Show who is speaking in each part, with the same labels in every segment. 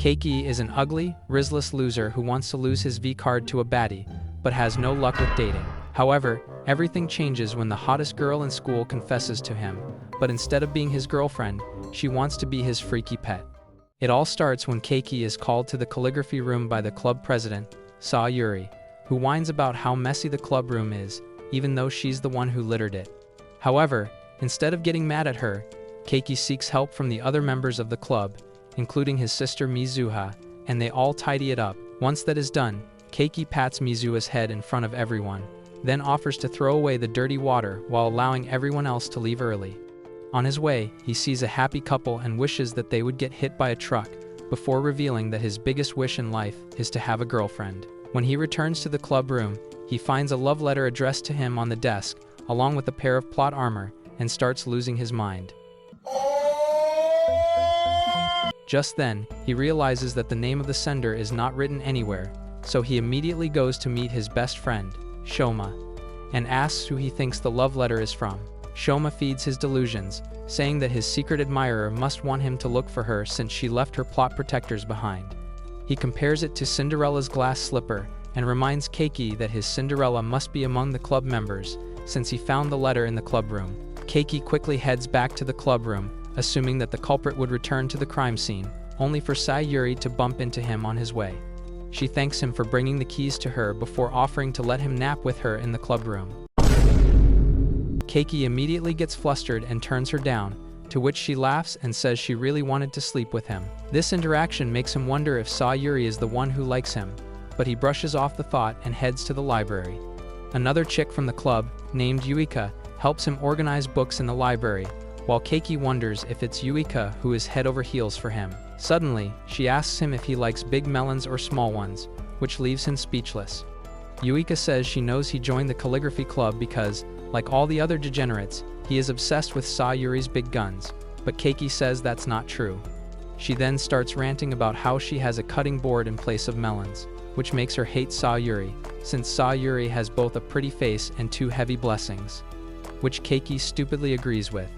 Speaker 1: Keiki is an ugly, riskless loser who wants to lose his V card to a baddie, but has no luck with dating. However, everything changes when the hottest girl in school confesses to him, but instead of being his girlfriend, she wants to be his freaky pet. It all starts when Keiki is called to the calligraphy room by the club president, Sayuri, who whines about how messy the club room is, even though she's the one who littered it. However, instead of getting mad at her, Keiki seeks help from the other members of the club, including his sister Mizuha, and they all tidy it up. Once that is done, Keiki pats Mizuha's head in front of everyone, then offers to throw away the dirty water while allowing everyone else to leave early. On his way, he sees a happy couple and wishes that they would get hit by a truck, before revealing that his biggest wish in life is to have a girlfriend. When he returns to the club room, he finds a love letter addressed to him on the desk, along with a pair of plot armor, and starts losing his mind. Just then, he realizes that the name of the sender is not written anywhere, so he immediately goes to meet his best friend, Shoma, and asks who he thinks the love letter is from. Shoma feeds his delusions, saying that his secret admirer must want him to look for her since she left her plot protectors behind. He compares it to Cinderella's glass slipper and reminds Keiki that his Cinderella must be among the club members since he found the letter in the club room. Keiki quickly heads back to the club room, assuming that the culprit would return to the crime scene, only for Sayuri to bump into him on his way. She thanks him for bringing the keys to her before offering to let him nap with her in the club room. Keiki immediately gets flustered and turns her down, to which she laughs and says she really wanted to sleep with him. This interaction makes him wonder if Sayuri is the one who likes him, but he brushes off the thought and heads to the library. Another chick from the club, named Yuika, helps him organize books in the library, while Keiki wonders if it's Yuika who is head over heels for him. Suddenly, she asks him if he likes big melons or small ones, which leaves him speechless. Yuika says she knows he joined the calligraphy club because, like all the other degenerates, he is obsessed with Sayuri's big guns, but Keiki says that's not true. She then starts ranting about how she has a cutting board in place of melons, which makes her hate Sayuri, since Sayuri has both a pretty face and 2 heavy blessings, which Keiki stupidly agrees with.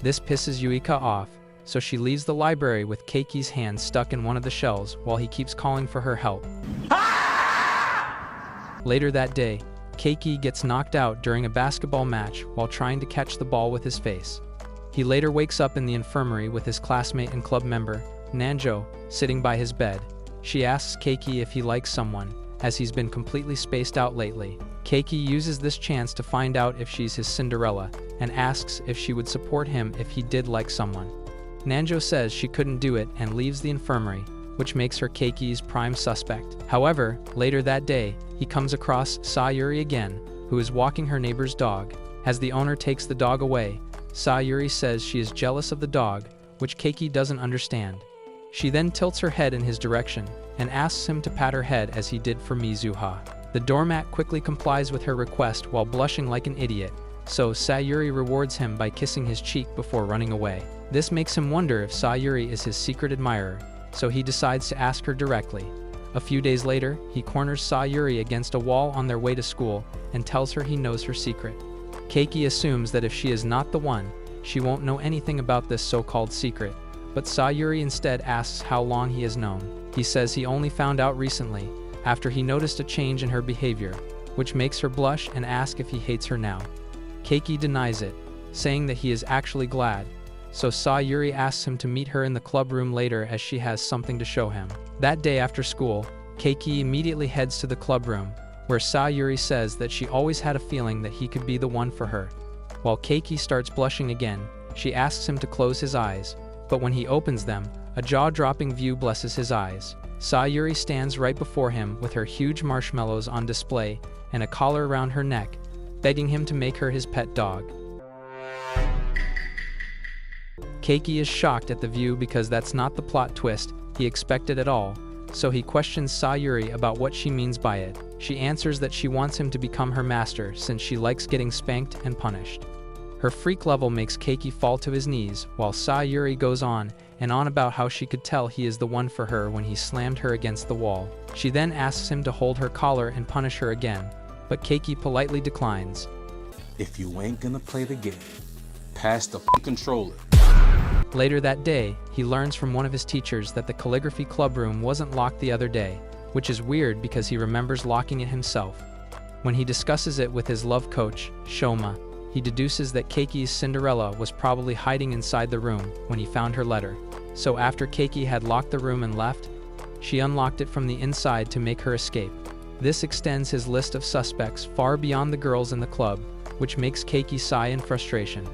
Speaker 1: This pisses Yuika off, so she leaves the library with Keiki's hand stuck in one of the shelves while he keeps calling for her help. Later that day, Keiki gets knocked out during a basketball match while trying to catch the ball with his face. He later wakes up in the infirmary with his classmate and club member, Nanjo, sitting by his bed. She asks Keiki if he likes someone, as he's been completely spaced out lately. Keiki uses this chance to find out if she's his Cinderella, and asks if she would support him if he did like someone. Nanjo says she couldn't do it and leaves the infirmary, which makes her Keiki's prime suspect. However, later that day, he comes across Sayuri again, who is walking her neighbor's dog. As the owner takes the dog away, Sayuri says she is jealous of the dog, which Keiki doesn't understand. She then tilts her head in his direction and asks him to pat her head as he did for Mizuha. The doormat quickly complies with her request while blushing like an idiot, so Sayuri rewards him by kissing his cheek before running away. This makes him wonder if Sayuri is his secret admirer, so he decides to ask her directly. A few days later, he corners Sayuri against a wall on their way to school and tells her he knows her secret. Keiki assumes that if she is not the one, she won't know anything about this so-called secret, but Sayuri instead asks how long he has known. He says he only found out recently, after he noticed a change in her behavior, which makes her blush and ask if he hates her now. Keiki denies it, saying that he is actually glad, so Sayuri asks him to meet her in the club room later as she has something to show him. That day after school, Keiki immediately heads to the club room, where Sayuri says that she always had a feeling that he could be the one for her. While Keiki starts blushing again, she asks him to close his eyes, but when he opens them, a jaw-dropping view blesses his eyes. Sayuri stands right before him with her huge marshmallows on display and a collar around her neck, begging him to make her his pet dog. Keiki is shocked at the view because that's not the plot twist he expected at all, so he questions Sayuri about what she means by it. She answers that she wants him to become her master since she likes getting spanked and punished. Her freak level makes Keiki fall to his knees, while Sayuri goes on and on about how she could tell he is the one for her when he slammed her against the wall. She then asks him to hold her collar and punish her again, but Keiki politely declines.
Speaker 2: If you ain't gonna play the game, pass the controller.
Speaker 1: Later that day, he learns from one of his teachers that the calligraphy club room wasn't locked the other day, which is weird because he remembers locking it himself. When he discusses it with his love coach, Shoma, he deduces that Keiki's Cinderella was probably hiding inside the room when he found her letter. So after Keiki had locked the room and left, she unlocked it from the inside to make her escape. This extends his list of suspects far beyond the girls in the club, which makes Keiki sigh in frustration.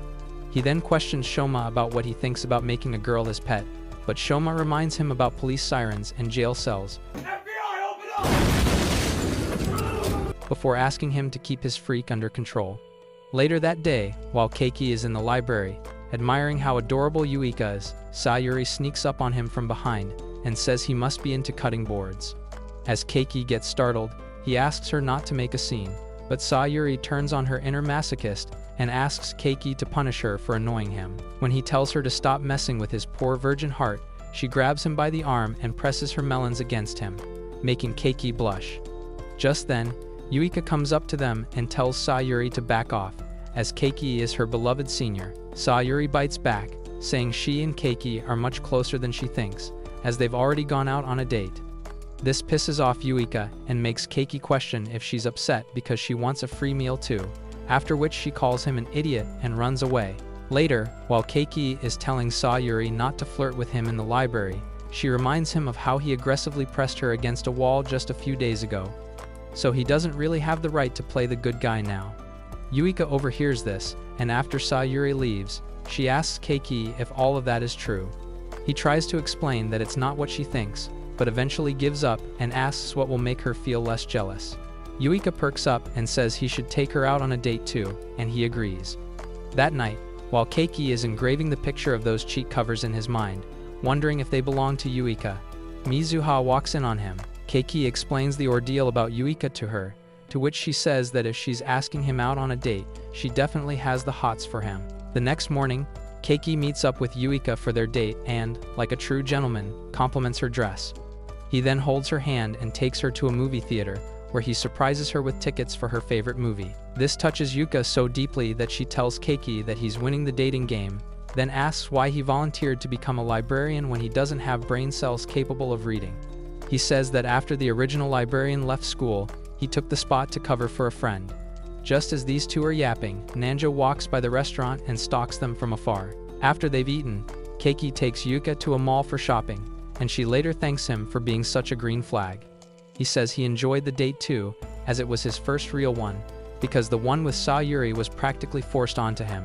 Speaker 1: He then questions Shoma about what he thinks about making a girl his pet, but Shoma reminds him about police sirens and jail cells.
Speaker 2: FBI, open up!
Speaker 1: Before asking him to keep his freak under control. Later that day, while Keiki is in the library, admiring how adorable Yuika is, Sayuri sneaks up on him from behind and says he must be into cutting boards. As Keiki gets startled, he asks her not to make a scene, but Sayuri turns on her inner masochist and asks Keiki to punish her for annoying him. When he tells her to stop messing with his poor virgin heart, she grabs him by the arm and presses her melons against him, making Keiki blush. Just then, Yuika comes up to them and tells Sayuri to back off, as Keiki is her beloved senior. Sayuri bites back, saying she and Keiki are much closer than she thinks, as they've already gone out on a date. This pisses off Yuika and makes Keiki question if she's upset because she wants a free meal too, after which she calls him an idiot and runs away. Later, while Keiki is telling Sayuri not to flirt with him in the library, she reminds him of how he aggressively pressed her against a wall just a few days ago. So he doesn't really have the right to play the good guy now. Yuika overhears this, and after Sayuri leaves, she asks Keiki if all of that is true. He tries to explain that it's not what she thinks, but eventually gives up and asks what will make her feel less jealous. Yuika perks up and says he should take her out on a date too, and he agrees. That night, while Keiki is engraving the picture of those cheat covers in his mind, wondering if they belong to Yuika, Mizuha walks in on him. Keiki explains the ordeal about Yuika to her, to which she says that if she's asking him out on a date, she definitely has the hots for him. The next morning, Keiki meets up with Yuika for their date and, like a true gentleman, compliments her dress. He then holds her hand and takes her to a movie theater, where he surprises her with tickets for her favorite movie. This touches Yuika so deeply that she tells Keiki that he's winning the dating game, then asks why he volunteered to become a librarian when he doesn't have brain cells capable of reading. He says that after the original librarian left school, he took the spot to cover for a friend. Just as these two are yapping, Nanjo walks by the restaurant and stalks them from afar. After they've eaten, Keiki takes Yuika to a mall for shopping, and she later thanks him for being such a green flag. He says he enjoyed the date too, as it was his first real one, because the one with Sayuri was practically forced onto him.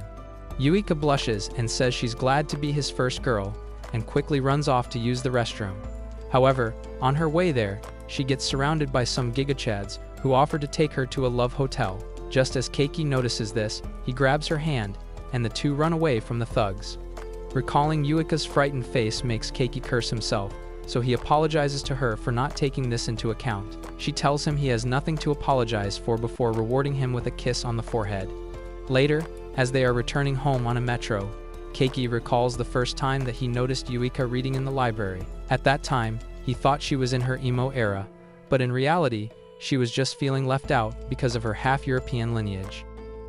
Speaker 1: Yuika blushes and says she's glad to be his first girl, and quickly runs off to use the restroom. However, on her way there, she gets surrounded by some gigachads who offer to take her to a love hotel. Just as Keiki notices this, he grabs her hand, and the two run away from the thugs. Recalling Yuika's frightened face makes Keiki curse himself, so he apologizes to her for not taking this into account. She tells him he has nothing to apologize for before rewarding him with a kiss on the forehead. Later, as they are returning home on a metro, Keiki recalls the first time that he noticed Yuika reading in the library. At that time, he thought she was in her emo era, but in reality, she was just feeling left out because of her half-European lineage.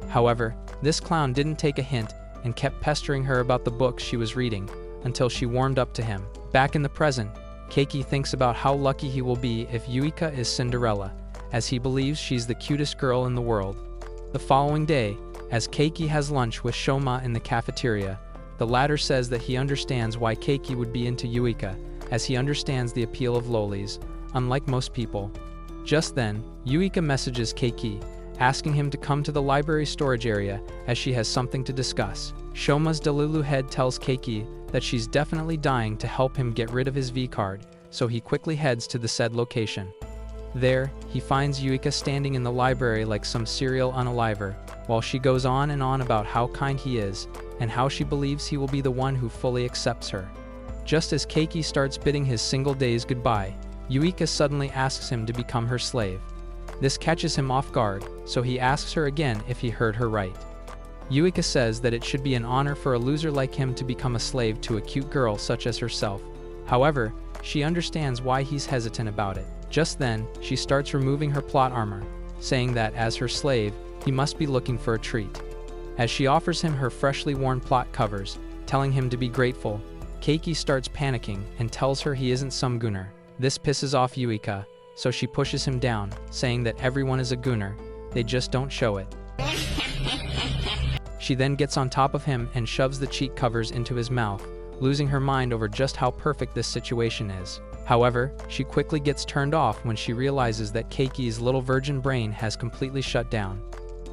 Speaker 1: However, this clown didn't take a hint and kept pestering her about the books she was reading until she warmed up to him. Back in the present, Keiki thinks about how lucky he will be if Yuika is Cinderella, as he believes she's the cutest girl in the world. The following day, as Keiki has lunch with Shoma in the cafeteria, the latter says that he understands why Keiki would be into Yuika, as he understands the appeal of lolis, unlike most people. Just then, Yuika messages Keiki, asking him to come to the library storage area as she has something to discuss. Shoma's Delulu head tells Keiki that she's definitely dying to help him get rid of his V-card, so he quickly heads to the said location. There, he finds Yuika standing in the library like some serial unaliver, while she goes on and on about how kind he is, and how she believes he will be the one who fully accepts her. Just as Keiki starts bidding his single days goodbye, Yuika suddenly asks him to become her slave. This catches him off guard, so he asks her again if he heard her right. Yuika says that it should be an honor for a loser like him to become a slave to a cute girl such as herself. However, she understands why he's hesitant about it. Just then, she starts removing her plot armor, saying that as her slave, he must be looking for a treat. As she offers him her freshly worn plot covers, telling him to be grateful. Keiki starts panicking and tells her he isn't some gooner. This pisses off Yuika, so she pushes him down, saying that everyone is a gooner, they just don't show it. She then gets on top of him and shoves the cheek covers into his mouth, losing her mind over just how perfect this situation is. However, she quickly gets turned off when she realizes that Keiki's little virgin brain has completely shut down.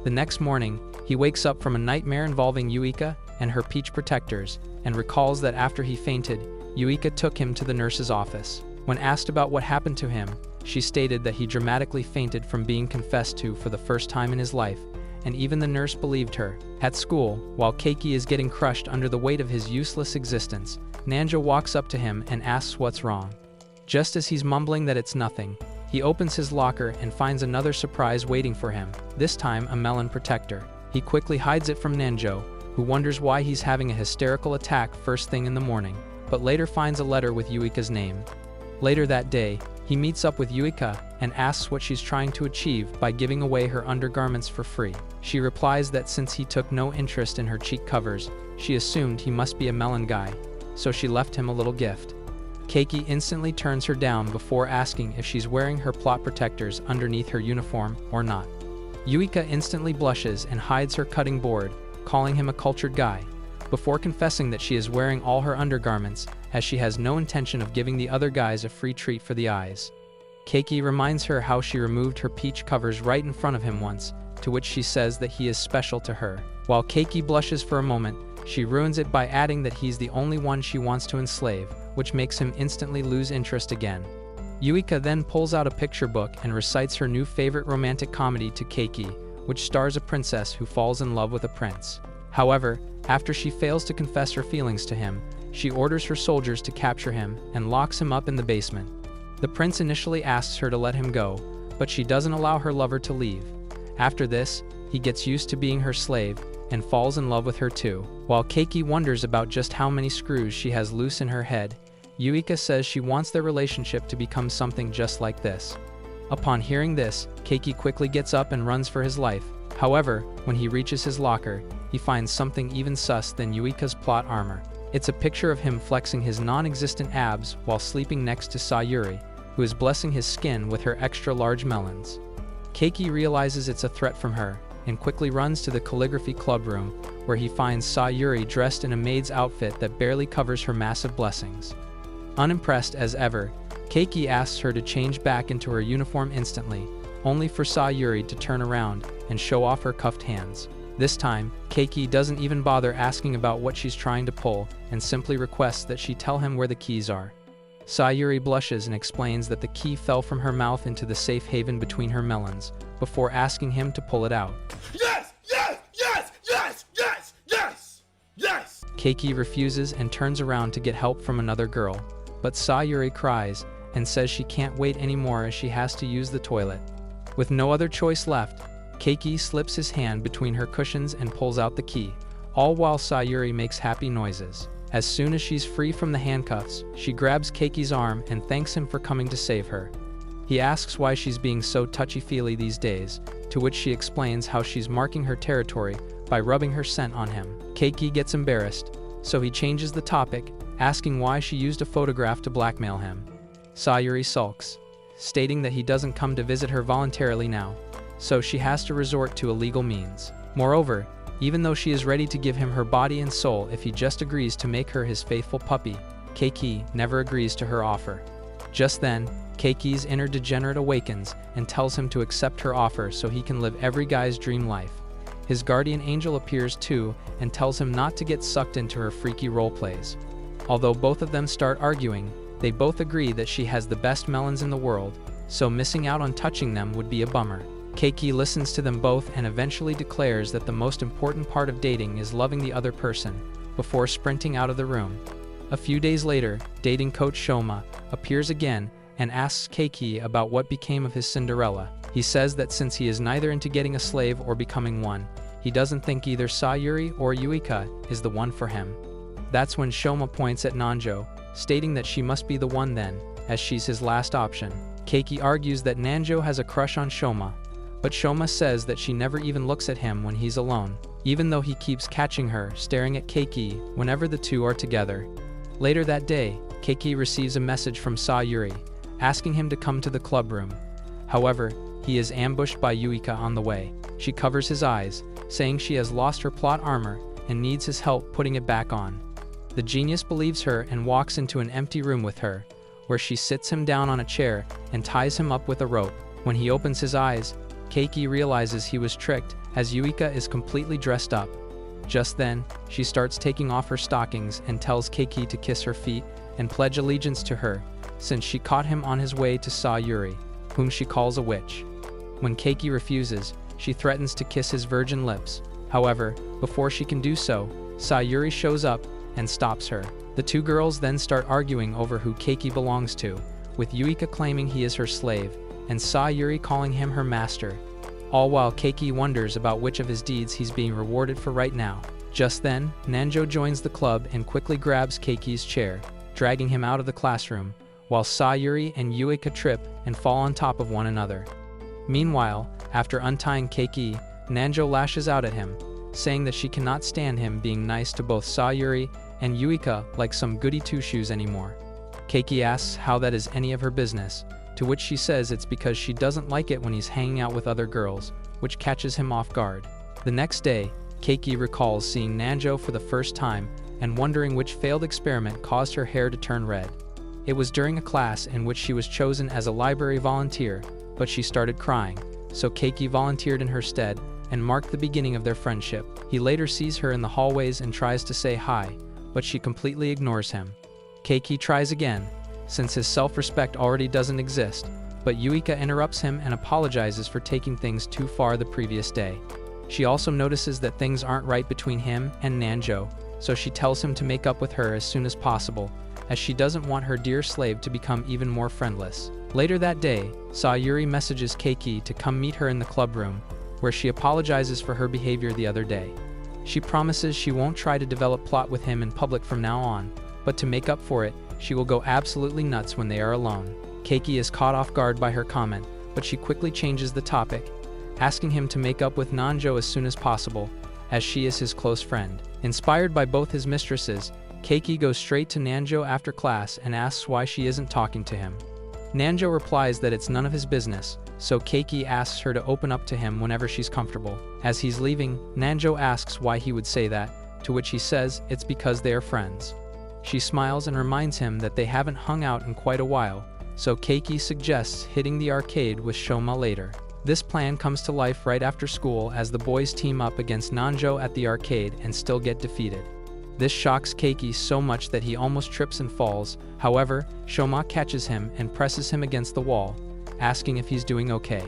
Speaker 1: The next morning, he wakes up from a nightmare involving Yuika and her peach protectors, and recalls that after he fainted, Yuika took him to the nurse's office. When asked about what happened to him, she stated that he dramatically fainted from being confessed to for the first time in his life, and even the nurse believed her. At school, while Keiki is getting crushed under the weight of his useless existence, Nanjo walks up to him and asks what's wrong. Just as he's mumbling that it's nothing, he opens his locker and finds another surprise waiting for him, this time a melon protector. He quickly hides it from Nanjo, who wonders why he's having a hysterical attack first thing in the morning, but later finds a letter with Yuika's name. Later that day, he meets up with Yuika and asks what she's trying to achieve by giving away her undergarments for free. She replies that since he took no interest in her cheek covers, she assumed he must be a melon guy, so she left him a little gift. Keiki instantly turns her down before asking if she's wearing her plot protectors underneath her uniform or not. Yuika instantly blushes and hides her cutting board, calling him a cultured guy, before confessing that she is wearing all her undergarments, as she has no intention of giving the other guys a free treat for the eyes. Keiki reminds her how she removed her peach covers right in front of him once, to which she says that he is special to her. While Keiki blushes for a moment, she ruins it by adding that he's the only one she wants to enslave, which makes him instantly lose interest again. Yuika then pulls out a picture book and recites her new favorite romantic comedy to Keiki, which stars a princess who falls in love with a prince. However, after she fails to confess her feelings to him, she orders her soldiers to capture him and locks him up in the basement. The prince initially asks her to let him go, but she doesn't allow her lover to leave. After this, he gets used to being her slave and falls in love with her too. While Keiki wonders about just how many screws she has loose in her head, Yuika says she wants their relationship to become something just like this. Upon hearing this, Keiki quickly gets up and runs for his life. However, when he reaches his locker, he finds something even sus than Yuika's plot armor. It's a picture of him flexing his non-existent abs while sleeping next to Sayuri, who is blessing his skin with her extra-large melons. Keiki realizes it's a threat from her, and quickly runs to the calligraphy club room, where he finds Sayuri dressed in a maid's outfit that barely covers her massive blessings. Unimpressed as ever, Keiki asks her to change back into her uniform instantly, only for Sayuri to turn around and show off her cuffed hands. This time, Keiki doesn't even bother asking about what she's trying to pull and simply requests that she tell him where the keys are. Sayuri blushes and explains that the key fell from her mouth into the safe haven between her melons, before asking him to pull it out.
Speaker 2: Yes! Yes! Yes! Yes! Yes! Yes! Yes!
Speaker 1: Keiki refuses and turns around to get help from another girl, but Sayuri cries and says she can't wait anymore as she has to use the toilet. With no other choice left, Keiki slips his hand between her cushions and pulls out the key, all while Sayuri makes happy noises. As soon as she's free from the handcuffs, she grabs Keiki's arm and thanks him for coming to save her. He asks why she's being so touchy-feely these days, to which she explains how she's marking her territory by rubbing her scent on him. Keiki gets embarrassed, so he changes the topic, asking why she used a photograph to blackmail him. Sayuri sulks, stating that he doesn't come to visit her voluntarily now, so she has to resort to illegal means. Moreover, even though she is ready to give him her body and soul if he just agrees to make her his faithful puppy, Keiki never agrees to her offer. Just then, Keiki's inner degenerate awakens and tells him to accept her offer so he can live every guy's dream life. His guardian angel appears too and tells him not to get sucked into her freaky roleplays. Although both of them start arguing, they both agree that she has the best melons in the world, so missing out on touching them would be a bummer. Keiki listens to them both and eventually declares that the most important part of dating is loving the other person, before sprinting out of the room. A few days later, dating coach Shoma appears again and asks Keiki about what became of his Cinderella. He says that since he is neither into getting a slave or becoming one, he doesn't think either Sayuri or Yuika is the one for him. That's when Shoma points at Nanjo, stating that she must be the one then, as she's his last option. Keiki argues that Nanjo has a crush on Shoma, but Shoma says that she never even looks at him when he's alone. even though he keeps catching her staring at Keiki whenever the two are together. Later that day, Keiki receives a message from Sayuri, asking him to come to the club room. However, he is ambushed by Yuika on the way. She covers his eyes, saying she has lost her plot armor and needs his help putting it back on. The genius believes her and walks into an empty room with her, where she sits him down on a chair and ties him up with a rope. When he opens his eyes, Keiki realizes he was tricked as Yuika is completely dressed up. Just then, she starts taking off her stockings and tells Keiki to kiss her feet and pledge allegiance to her, since she caught him on his way to Sayuri, whom she calls a witch. When Keiki refuses, she threatens to kiss his virgin lips. However, before she can do so, Sayuri shows up and stops her. The two girls then start arguing over who Keiki belongs to, with Yuika claiming he is her slave, and Sayuri calling him her master, all while Keiki wonders about which of his deeds he's being rewarded for right now. Just then, Nanjo joins the club and quickly grabs Keiki's chair, dragging him out of the classroom, while Sayuri and Yuika trip and fall on top of one another. Meanwhile, after untying Keiki, Nanjo lashes out at him, saying that she cannot stand him being nice to both Sayuri and Yuika like some goody two-shoes anymore. Keiki asks how that is any of her business, to which she says it's because she doesn't like it when he's hanging out with other girls, which catches him off guard. The next day, Keiki recalls seeing Nanjo for the first time and wondering which failed experiment caused her hair to turn red. It was during a class in which she was chosen as a library volunteer, but she started crying, so Keiki volunteered in her stead and marked the beginning of their friendship. He later sees her in the hallways and tries to say hi, but she completely ignores him. Keiki tries again, since his self-respect already doesn't exist, but Yuika interrupts him and apologizes for taking things too far the previous day. She also notices that things aren't right between him and Nanjo, so she tells him to make up with her as soon as possible, as she doesn't want her dear slave to become even more friendless. Later that day, Sayuri messages Keiki to come meet her in the club room, where she apologizes for her behavior the other day. She promises she won't try to develop plot with him in public from now on, but to make up for it, she will go absolutely nuts when they are alone. Keiki is caught off guard by her comment, but she quickly changes the topic, asking him to make up with Nanjo as soon as possible, as she is his close friend. Inspired by both his mistresses, Keiki goes straight to Nanjo after class and asks why she isn't talking to him. Nanjo replies that it's none of his business, so Keiki asks her to open up to him whenever she's comfortable. As he's leaving, Nanjo asks why he would say that, to which he says it's because they are friends. She smiles and reminds him that they haven't hung out in quite a while, so Keiki suggests hitting the arcade with Shoma later. This plan comes to life right after school as the boys team up against Nanjo at the arcade and still get defeated. This shocks Keiki so much that he almost trips and falls. However, Shoma catches him and presses him against the wall, asking if he's doing okay.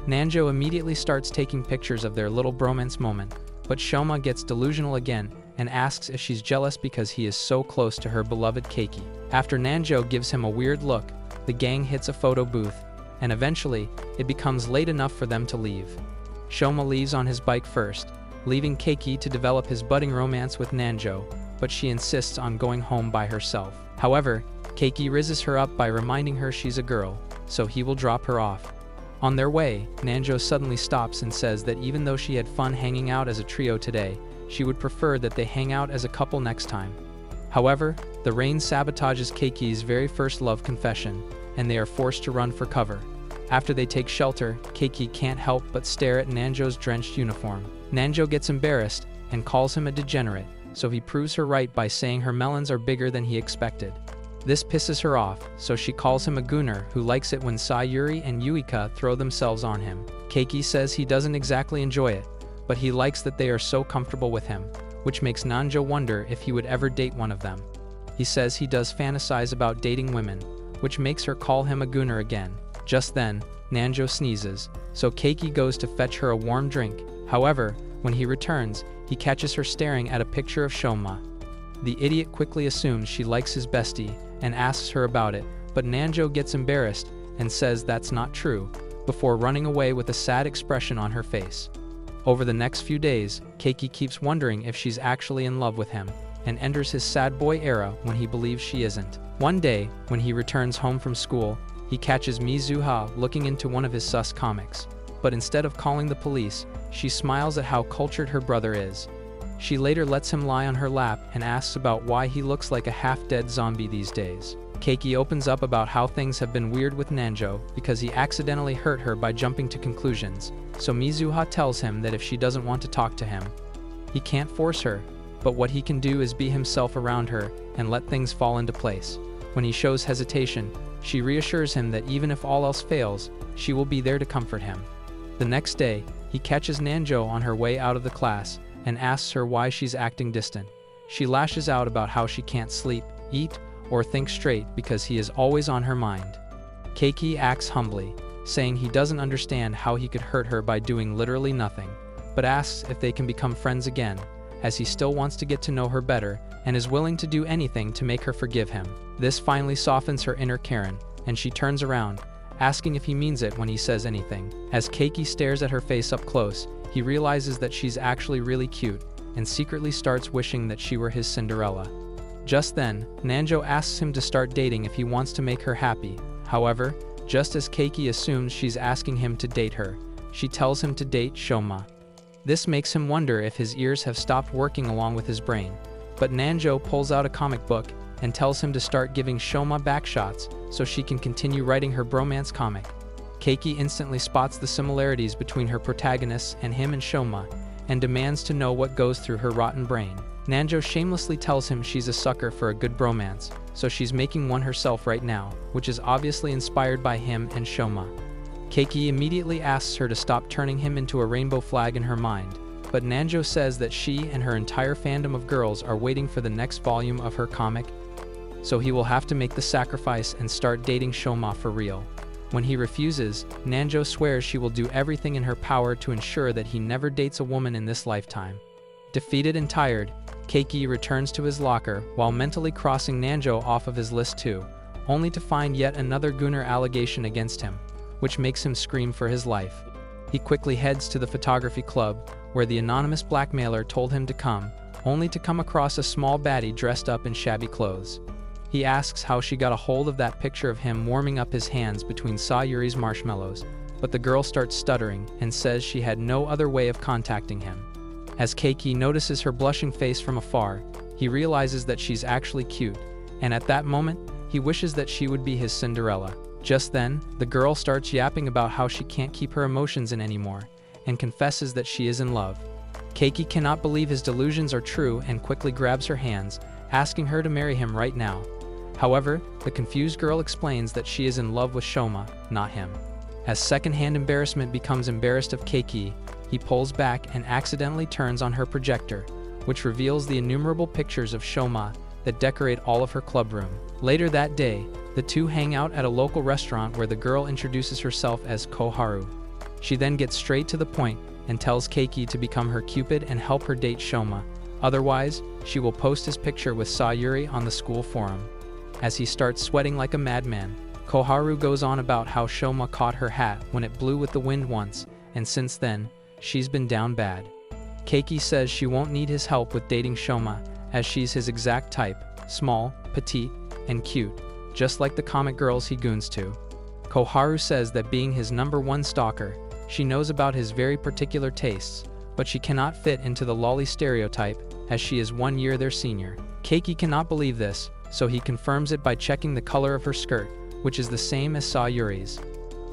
Speaker 1: Nanjo immediately starts taking pictures of their little bromance moment, but Shoma gets delusional again and asks if she's jealous because he is so close to her beloved Keiki. After Nanjo gives him a weird look, the gang hits a photo booth, and eventually, it becomes late enough for them to leave. Shoma leaves on his bike first, leaving Keiki to develop his budding romance with Nanjo, but she insists on going home by herself. However, Keiki rizzes her up by reminding her she's a girl, so he will drop her off. On their way, Nanjo suddenly stops and says that even though she had fun hanging out as a trio today, she would prefer that they hang out as a couple next time. However, the rain sabotages Keiki's very first love confession, and they are forced to run for cover. After they take shelter, Keiki can't help but stare at Nanjo's drenched uniform. Nanjo gets embarrassed and calls him a degenerate, so he proves her right by saying her melons are bigger than he expected. This pisses her off, so she calls him a gooner who likes it when Sayuri and Yuika throw themselves on him. Keiki says he doesn't exactly enjoy it, but he likes that they are so comfortable with him, which makes Nanjo wonder if he would ever date one of them. He says he does fantasize about dating women, which makes her call him a gooner again. Just then, Nanjo sneezes, so Keiki goes to fetch her a warm drink. However, when he returns, he catches her staring at a picture of Shoma. The idiot quickly assumes she likes his bestie and asks her about it, but Nanjo gets embarrassed and says that's not true, before running away with a sad expression on her face. Over the next few days, Keiki keeps wondering if she's actually in love with him, and enters his sad boy era when he believes she isn't. One day, when he returns home from school, he catches Mizuha looking into one of his sus comics, but instead of calling the police, she smiles at how cultured her brother is. She later lets him lie on her lap and asks about why he looks like a half-dead zombie these days. Keiki opens up about how things have been weird with Nanjo because he accidentally hurt her by jumping to conclusions, so Mizuha tells him that if she doesn't want to talk to him, he can't force her, but what he can do is be himself around her and let things fall into place. When he shows hesitation, she reassures him that even if all else fails, she will be there to comfort him. The next day, he catches Nanjo on her way out of the class and asks her why she's acting distant. She lashes out about how she can't sleep, eat, or think straight because he is always on her mind. Keiki acts humbly, saying he doesn't understand how he could hurt her by doing literally nothing, but asks if they can become friends again, as he still wants to get to know her better and is willing to do anything to make her forgive him. This finally softens her inner Karen, and she turns around, asking if he means it when he says anything. As Keiki stares at her face up close, he realizes that she's actually really cute, and secretly starts wishing that she were his Cinderella. Just then, Nanjo asks him to start dating if he wants to make her happy. However, just as Keiki assumes she's asking him to date her, she tells him to date Shoma. This makes him wonder if his ears have stopped working along with his brain, but Nanjo pulls out a comic book and tells him to start giving Shoma backshots so she can continue writing her bromance comic. Keiki instantly spots the similarities between her protagonists and him and Shoma, and demands to know what goes through her rotten brain. Nanjo shamelessly tells him she's a sucker for a good bromance, so she's making one herself right now, which is obviously inspired by him and Shoma. Keiki immediately asks her to stop turning him into a rainbow flag in her mind, but Nanjo says that she and her entire fandom of girls are waiting for the next volume of her comic, so he will have to make the sacrifice and start dating Shoma for real. When he refuses, Nanjo swears she will do everything in her power to ensure that he never dates a woman in this lifetime. Defeated and tired, Keiki returns to his locker while mentally crossing Nanjo off of his list too, only to find yet another Gunner allegation against him, which makes him scream for his life. He quickly heads to the photography club, where the anonymous blackmailer told him to come, only to come across a small baddie dressed up in shabby clothes. He asks how she got a hold of that picture of him warming up his hands between Sayuri's marshmallows, but the girl starts stuttering and says she had no other way of contacting him. As Keiki notices her blushing face from afar, he realizes that she's actually cute, and at that moment, he wishes that she would be his Cinderella. Just then, the girl starts yapping about how she can't keep her emotions in anymore, and confesses that she is in love. Keiki cannot believe his delusions are true and quickly grabs her hands, asking her to marry him right now. However, the confused girl explains that she is in love with Shoma, not him. As secondhand embarrassment becomes embarrassed of Keiki, he pulls back and accidentally turns on her projector, which reveals the innumerable pictures of Shoma that decorate all of her club room. Later that day, the two hang out at a local restaurant where the girl introduces herself as Koharu. She then gets straight to the point and tells Keiki to become her cupid and help her date Shoma. Otherwise, she will post his picture with Sayuri on the school forum. As he starts sweating like a madman, Koharu goes on about how Shoma caught her hat when it blew with the wind once, and since then, she's been down bad. Keiki says she won't need his help with dating Shoma, as she's his exact type, small, petite, and cute, just like the comic girls he goons to. Koharu says that being his #1 stalker, she knows about his very particular tastes, but she cannot fit into the lolly stereotype, as she is 1 year their senior. Keiki cannot believe this, so he confirms it by checking the color of her skirt, which is the same as Sayuri's.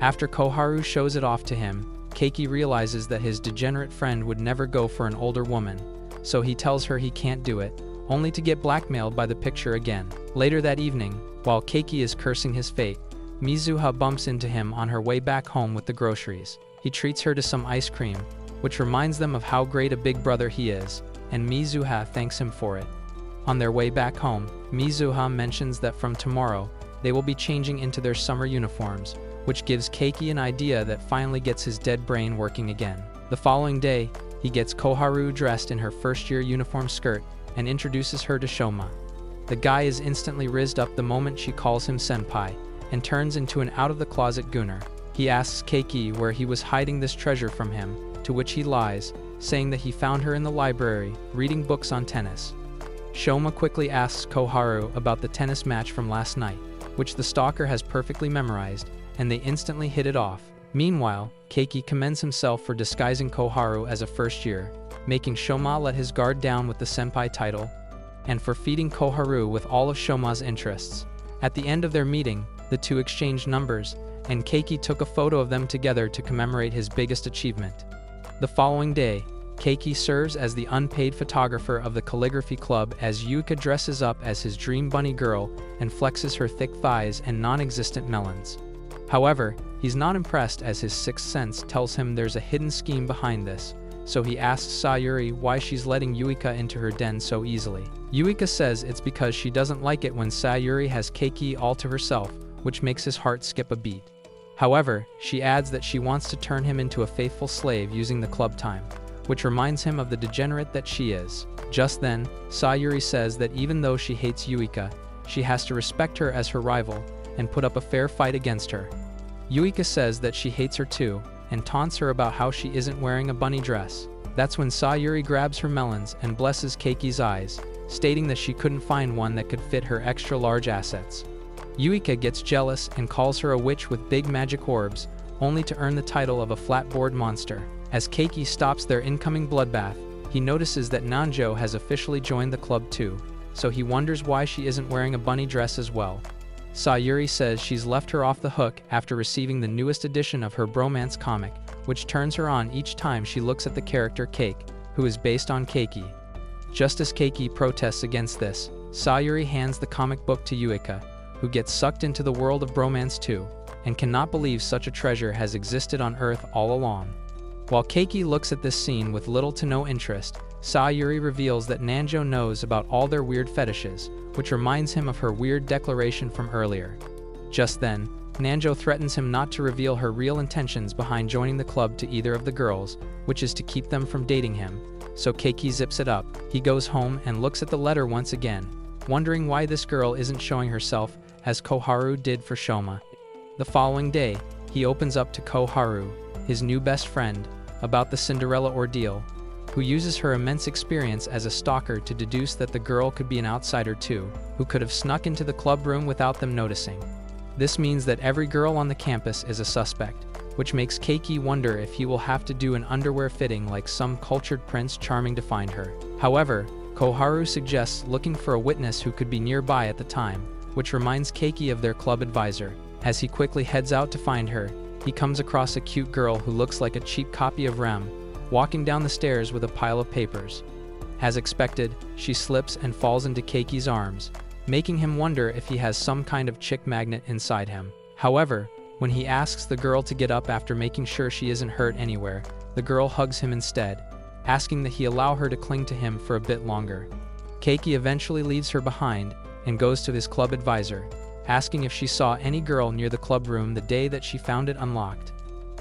Speaker 1: After Koharu shows it off to him, Keiki realizes that his degenerate friend would never go for an older woman, so he tells her he can't do it, only to get blackmailed by the picture again. Later that evening, while Keiki is cursing his fate, Mizuha bumps into him on her way back home with the groceries. He treats her to some ice cream, which reminds them of how great a big brother he is, and Mizuha thanks him for it. On their way back home, Mizuha mentions that from tomorrow, they will be changing into their summer uniforms, which gives Keiki an idea that finally gets his dead brain working again. The following day, he gets Koharu dressed in her first-year uniform skirt and introduces her to Shoma. The guy is instantly rizzed up the moment she calls him senpai, and turns into an out-of-the-closet gooner. He asks Keiki where he was hiding this treasure from him, to which he lies, saying that he found her in the library, reading books on tennis. Shoma quickly asks Koharu about the tennis match from last night, which the stalker has perfectly memorized, and they instantly hit it off. Meanwhile, Keiki commends himself for disguising Koharu as a first year, making Shoma let his guard down with the senpai title, and for feeding Koharu with all of Shoma's interests. At the end of their meeting, the two exchanged numbers, and Keiki took a photo of them together to commemorate his biggest achievement. The following day, Keiki serves as the unpaid photographer of the calligraphy club as Yuika dresses up as his dream bunny girl and flexes her thick thighs and non-existent melons. However, he's not impressed as his sixth sense tells him there's a hidden scheme behind this, so he asks Sayuri why she's letting Yuika into her den so easily. Yuika says it's because she doesn't like it when Sayuri has Keiki all to herself, which makes his heart skip a beat. However, she adds that she wants to turn him into a faithful slave using the club time, which reminds him of the degenerate that she is. Just then, Sayuri says that even though she hates Yuika, she has to respect her as her rival and put up a fair fight against her. Yuika says that she hates her too, and taunts her about how she isn't wearing a bunny dress. That's when Sayuri grabs her melons and blesses Keiki's eyes, stating that she couldn't find one that could fit her extra-large assets. Yuika gets jealous and calls her a witch with big magic orbs, only to earn the title of a flatboard monster. As Keiki stops their incoming bloodbath, he notices that Nanjo has officially joined the club too, so he wonders why she isn't wearing a bunny dress as well. Sayuri says she's left her off the hook after receiving the newest edition of her bromance comic, which turns her on each time she looks at the character Cake, who is based on Keiki. Just as Keiki protests against this, Sayuri hands the comic book to Yuika, who gets sucked into the world of bromance too, and cannot believe such a treasure has existed on Earth all along. While Keiki looks at this scene with little to no interest, Sayuri reveals that Nanjo knows about all their weird fetishes, which reminds him of her weird declaration from earlier. Just then, Nanjo threatens him not to reveal her real intentions behind joining the club to either of the girls, which is to keep them from dating him, so Keiki zips it up. He goes home and looks at the letter once again, wondering why this girl isn't showing herself as Koharu did for Shoma. The following day, he opens up to Koharu, his new best friend, about the Cinderella ordeal, who uses her immense experience as a stalker to deduce that the girl could be an outsider too, who could have snuck into the club room without them noticing. This means that every girl on the campus is a suspect, which makes Keiki wonder if he will have to do an underwear fitting like some cultured Prince Charming to find her. However, Koharu suggests looking for a witness who could be nearby at the time, which reminds Keiki of their club advisor. As he quickly heads out to find her, he comes across a cute girl who looks like a cheap copy of Rem, walking down the stairs with a pile of papers. As expected, she slips and falls into Keiki's arms, making him wonder if he has some kind of chick magnet inside him. However, when he asks the girl to get up after making sure she isn't hurt anywhere, the girl hugs him instead, asking that he allow her to cling to him for a bit longer. Keiki eventually leaves her behind and goes to his club advisor, asking if she saw any girl near the club room the day that she found it unlocked.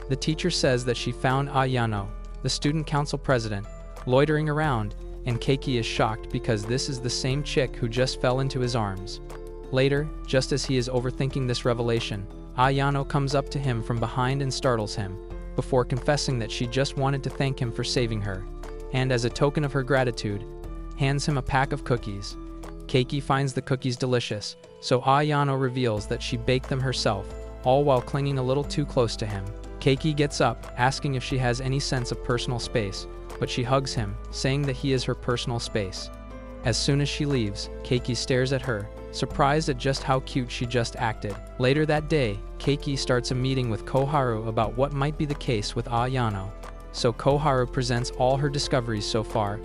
Speaker 1: The teacher says that she found Ayano, the student council president, loitering around, and Keiki is shocked because this is the same chick who just fell into his arms. Later, just as he is overthinking this revelation, Ayano comes up to him from behind and startles him, before confessing that she just wanted to thank him for saving her, and as a token of her gratitude, hands him a pack of cookies. Keiki finds the cookies delicious, so Ayano reveals that she baked them herself, all while clinging a little too close to him. Keiki gets up, asking if she has any sense of personal space, but she hugs him, saying that he is her personal space. As soon as she leaves, Keiki stares at her, surprised at just how cute she just acted. Later that day, Keiki starts a meeting with Koharu about what might be the case with Ayano. So Koharu presents all her discoveries so far,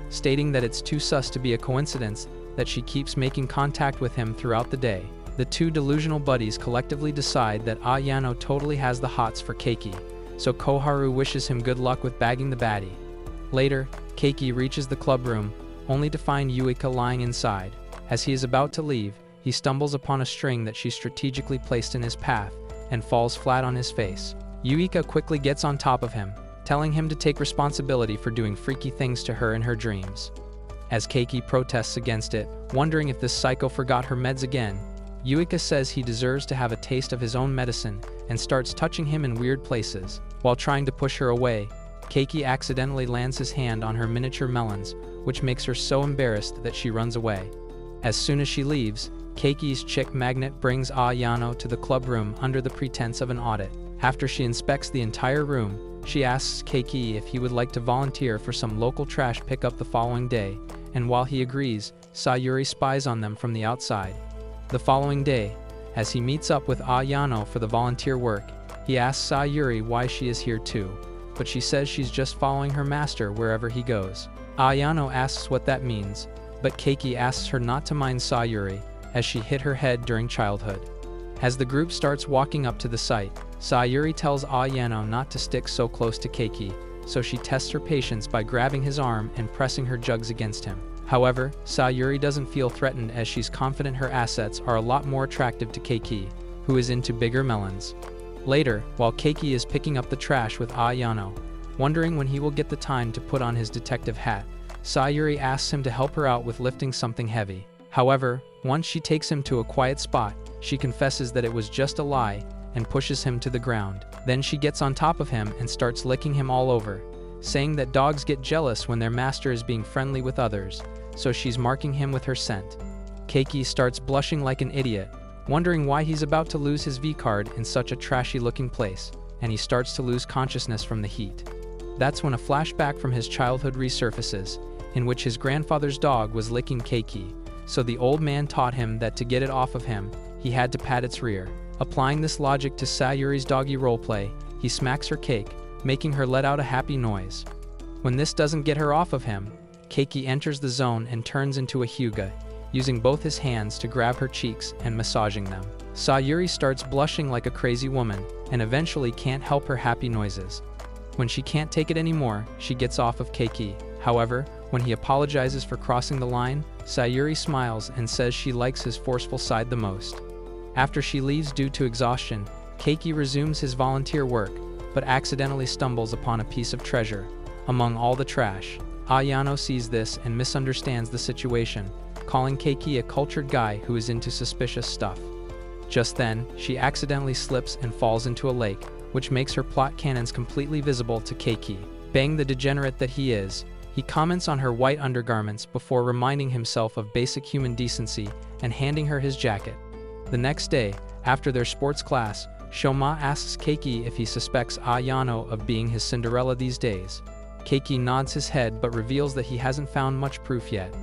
Speaker 1: stating that it's too sus to be a coincidence that she keeps making contact with him throughout the day. The two delusional buddies collectively decide that Ayano totally has the hots for Keiki, so Koharu wishes him good luck with bagging the baddie. Later, Keiki reaches the club room, only to find Yuika lying inside. As he is about to leave, he stumbles upon a string that she strategically placed in his path, and falls flat on his face. Yuika quickly gets on top of him, telling him to take responsibility for doing freaky things to her in her dreams. As Keiki protests against it, wondering if this psycho forgot her meds again, Yuika says he deserves to have a taste of his own medicine and starts touching him in weird places. While trying to push her away, Keiki accidentally lands his hand on her miniature melons, which makes her so embarrassed that she runs away. As soon as she leaves, Keiki's chick magnet brings Ayano to the club room under the pretense of an audit. After she inspects the entire room, she asks Keiki if he would like to volunteer for some local trash pickup the following day, and while he agrees, Sayuri spies on them from the outside. The following day, as he meets up with Ayano for the volunteer work, he asks Sayuri why she is here too, but she says she's just following her master wherever he goes. Ayano asks what that means, but Keiki asks her not to mind Sayuri, as she hit her head during childhood. As the group starts walking up to the site, Sayuri tells Ayano not to stick so close to Keiki, so she tests her patience by grabbing his arm and pressing her jugs against him. However, Sayuri doesn't feel threatened as she's confident her assets are a lot more attractive to Keiki, who is into bigger melons. Later, while Keiki is picking up the trash with Ayano, wondering when he will get the time to put on his detective hat, Sayuri asks him to help her out with lifting something heavy. However, once she takes him to a quiet spot, she confesses that it was just a lie and pushes him to the ground. Then she gets on top of him and starts licking him all over, saying that dogs get jealous when their master is being friendly with others, so she's marking him with her scent. Keiki starts blushing like an idiot, wondering why he's about to lose his V-card in such a trashy-looking place, and he starts to lose consciousness from the heat. That's when a flashback from his childhood resurfaces, in which his grandfather's dog was licking Keiki, so the old man taught him that to get it off of him, he had to pat its rear. Applying this logic to Sayuri's doggy roleplay, he smacks her cake, making her let out a happy noise. When this doesn't get her off of him, Keiki enters the zone and turns into a hyuga, using both his hands to grab her cheeks and massaging them. Sayuri starts blushing like a crazy woman, and eventually can't help her happy noises. When she can't take it anymore, she gets off of Keiki. However, when he apologizes for crossing the line, Sayuri smiles and says she likes his forceful side the most. After she leaves due to exhaustion, Keiki resumes his volunteer work, but accidentally stumbles upon a piece of treasure among all the trash. Ayano sees this and misunderstands the situation, calling Keiki a cultured guy who is into suspicious stuff. Just then, she accidentally slips and falls into a lake, which makes her plot cannons completely visible to Keiki. Being the degenerate that he is, he comments on her white undergarments before reminding himself of basic human decency and handing her his jacket. The next day, after their sports class, Shoma asks Keiki if he suspects Ayano of being his Cinderella these days. Keiki nods his head but reveals that he hasn't found much proof yet.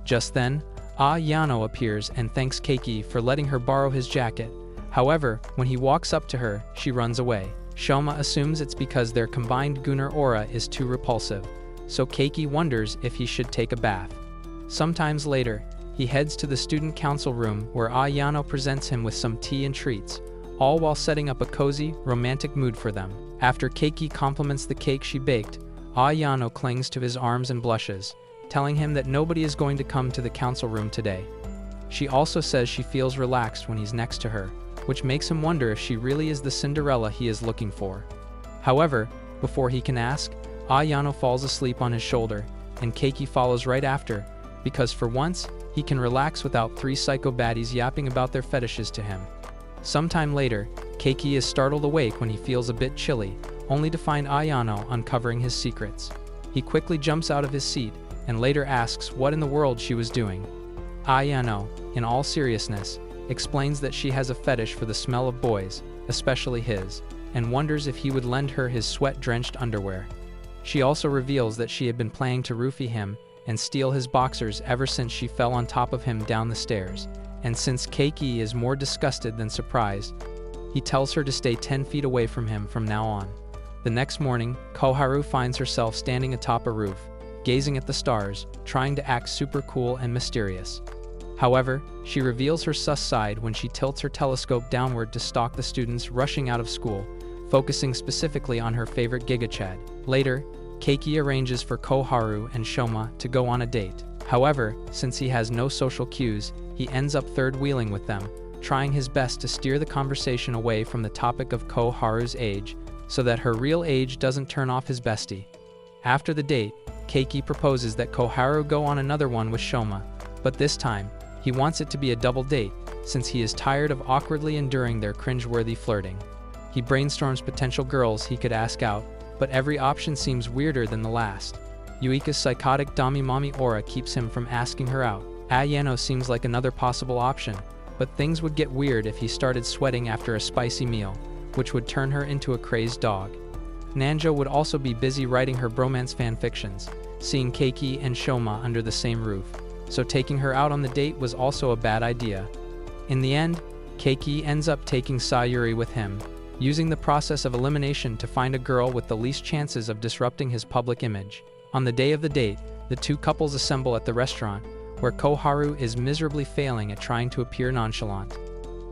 Speaker 1: Just then, Ayano appears and thanks Keiki for letting her borrow his jacket. However, when he walks up to her, she runs away. Shoma assumes it's because their combined Gunnar aura is too repulsive, so Keiki wonders if he should take a bath. Sometimes later, he heads to the student council room where Ayano presents him with some tea and treats, all while setting up a cozy, romantic mood for them. After Keiki compliments the cake she baked, Ayano clings to his arms and blushes, telling him that nobody is going to come to the council room today. She also says she feels relaxed when he's next to her, which makes him wonder if she really is the Cinderella he is looking for. However, before he can ask, Ayano falls asleep on his shoulder, and Keiki follows right after, because for once, he can relax without three psycho baddies yapping about their fetishes to him. Sometime later, Keiki is startled awake when he feels a bit chilly, only to find Ayano uncovering his secrets. He quickly jumps out of his seat, and later asks what in the world she was doing. Ayano, in all seriousness, explains that she has a fetish for the smell of boys, especially his, and wonders if he would lend her his sweat-drenched underwear. She also reveals that she had been planning to roofie him and steal his boxers ever since she fell on top of him down the stairs, and since Keiki is more disgusted than surprised, he tells her to stay 10 feet away from him from now on. The next morning, Koharu finds herself standing atop a roof, gazing at the stars, trying to act super cool and mysterious. However, she reveals her sus side when she tilts her telescope downward to stalk the students rushing out of school, focusing specifically on her favorite gigachad. Later, Keiki arranges for Koharu and Shoma to go on a date. However, since he has no social cues, he ends up third-wheeling with them, trying his best to steer the conversation away from the topic of Koharu's age, so that her real age doesn't turn off his bestie. After the date, Keiki proposes that Koharu go on another one with Shoma, but this time, he wants it to be a double date, since he is tired of awkwardly enduring their cringeworthy flirting. He brainstorms potential girls he could ask out, but every option seems weirder than the last. Yuika's psychotic Dami Mommy aura keeps him from asking her out, Ayano seems like another possible option, but things would get weird if he started sweating after a spicy meal, which would turn her into a crazed dog. Nanjo would also be busy writing her bromance fanfictions, seeing Keiki and Shoma under the same roof, so taking her out on the date was also a bad idea. In the end, Keiki ends up taking Sayuri with him, using the process of elimination to find a girl with the least chances of disrupting his public image. On the day of the date, the two couples assemble at the restaurant, where Koharu is miserably failing at trying to appear nonchalant.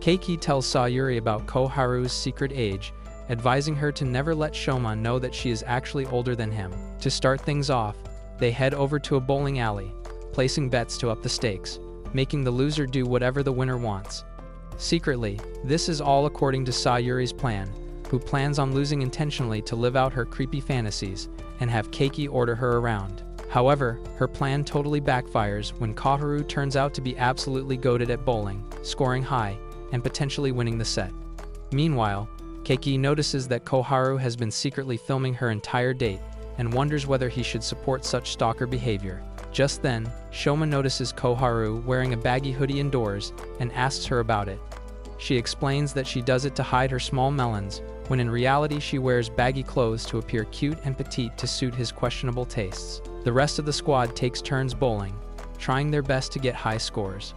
Speaker 1: Keiki tells Sayuri about Koharu's secret age, advising her to never let Shoma know that she is actually older than him. To start things off, they head over to a bowling alley, placing bets to up the stakes, making the loser do whatever the winner wants. Secretly, this is all according to Sayuri's plan, who plans on losing intentionally to live out her creepy fantasies and have Keiki order her around. However, her plan totally backfires when Koharu turns out to be absolutely goated at bowling, scoring high, and potentially winning the set. Meanwhile, Keiki notices that Koharu has been secretly filming her entire date and wonders whether he should support such stalker behavior. Just then, Shoma notices Koharu wearing a baggy hoodie indoors and asks her about it. She explains that she does it to hide her small melons, when in reality she wears baggy clothes to appear cute and petite to suit his questionable tastes. The rest of the squad takes turns bowling, trying their best to get high scores.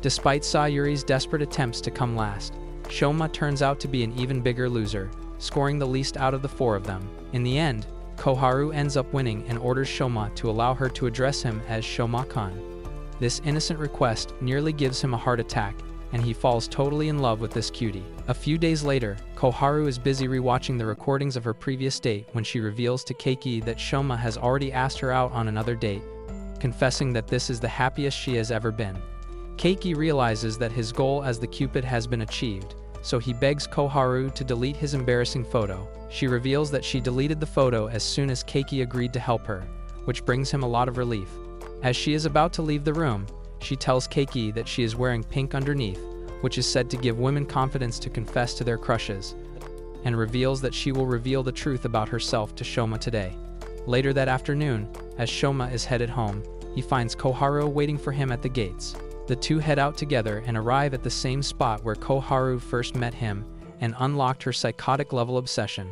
Speaker 1: Despite Sayuri's desperate attempts to come last, Shoma turns out to be an even bigger loser, scoring the least out of the four of them. In the end, Koharu ends up winning and orders Shoma to allow her to address him as Shoma-kun. This innocent request nearly gives him a heart attack, and he falls totally in love with this cutie. A few days later, Koharu is busy rewatching the recordings of her previous date when she reveals to Keiki that Shoma has already asked her out on another date, confessing that this is the happiest she has ever been. Keiki realizes that his goal as the cupid has been achieved, so he begs Koharu to delete his embarrassing photo. She reveals that she deleted the photo as soon as Keiki agreed to help her, which brings him a lot of relief. As she is about to leave the room, she tells Keiki that she is wearing pink underneath, which is said to give women confidence to confess to their crushes, and reveals that she will reveal the truth about herself to Shoma today. Later that afternoon, as Shoma is headed home, he finds Koharu waiting for him at the gates. The two head out together and arrive at the same spot where Koharu first met him and unlocked her psychotic level obsession.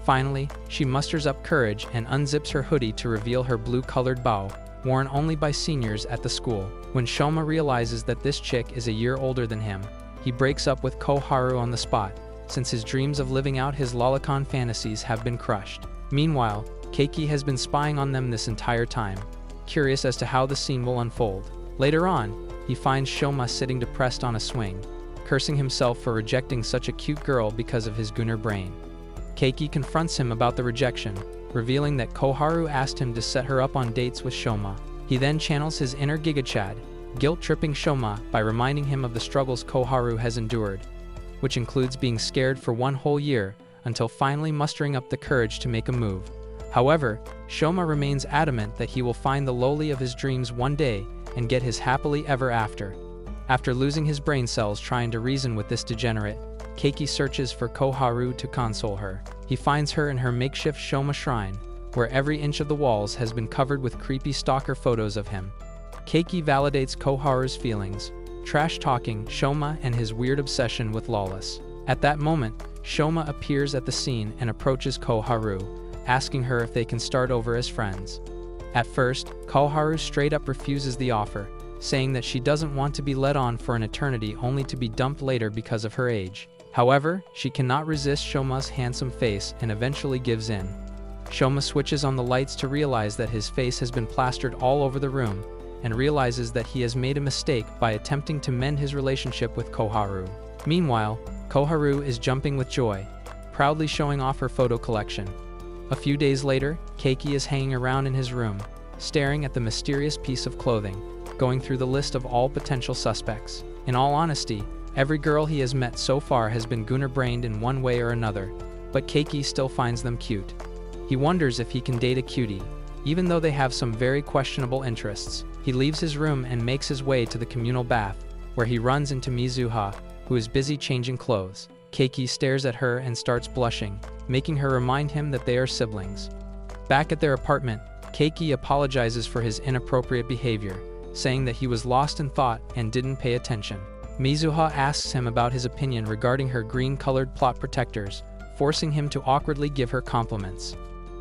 Speaker 1: Finally, she musters up courage and unzips her hoodie to reveal her blue-colored bow, worn only by seniors at the school. When Shoma realizes that this chick is a year older than him, he breaks up with Koharu on the spot, since his dreams of living out his lolicon fantasies have been crushed. Meanwhile, Keiki has been spying on them this entire time, curious as to how the scene will unfold. Later on, he finds Shoma sitting depressed on a swing, cursing himself for rejecting such a cute girl because of his gooner brain. Keiki confronts him about the rejection, revealing that Koharu asked him to set her up on dates with Shoma. He then channels his inner Giga-Chad, guilt-tripping Shoma by reminding him of the struggles Koharu has endured, which includes being scared for one whole year until finally mustering up the courage to make a move. However, Shoma remains adamant that he will find the lowly of his dreams one day and get his happily ever after. After losing his brain cells trying to reason with this degenerate, Keiki searches for Koharu to console her. He finds her in her makeshift Shoma shrine, where every inch of the walls has been covered with creepy stalker photos of him. Keiki validates Koharu's feelings, trash-talking Shoma and his weird obsession with Lawless. At that moment, Shoma appears at the scene and approaches Koharu, asking her if they can start over as friends. At first, Koharu straight up refuses the offer, saying that she doesn't want to be led on for an eternity only to be dumped later because of her age. However, she cannot resist Shoma's handsome face and eventually gives in. Shoma switches on the lights to realize that his face has been plastered all over the room, and realizes that he has made a mistake by attempting to mend his relationship with Koharu. Meanwhile, Koharu is jumping with joy, proudly showing off her photo collection. A few days later, Keiki is hanging around in his room, staring at the mysterious piece of clothing, going through the list of all potential suspects. In all honesty, every girl he has met so far has been gooner-brained in one way or another, but Keiki still finds them cute. He wonders if he can date a cutie, even though they have some very questionable interests. He leaves his room and makes his way to the communal bath, where he runs into Mizuha, who is busy changing clothes. Keiki stares at her and starts blushing, making her remind him that they are siblings. Back at their apartment, Keiki apologizes for his inappropriate behavior, saying that he was lost in thought and didn't pay attention. Mizuha asks him about his opinion regarding her green-colored plot protectors, forcing him to awkwardly give her compliments.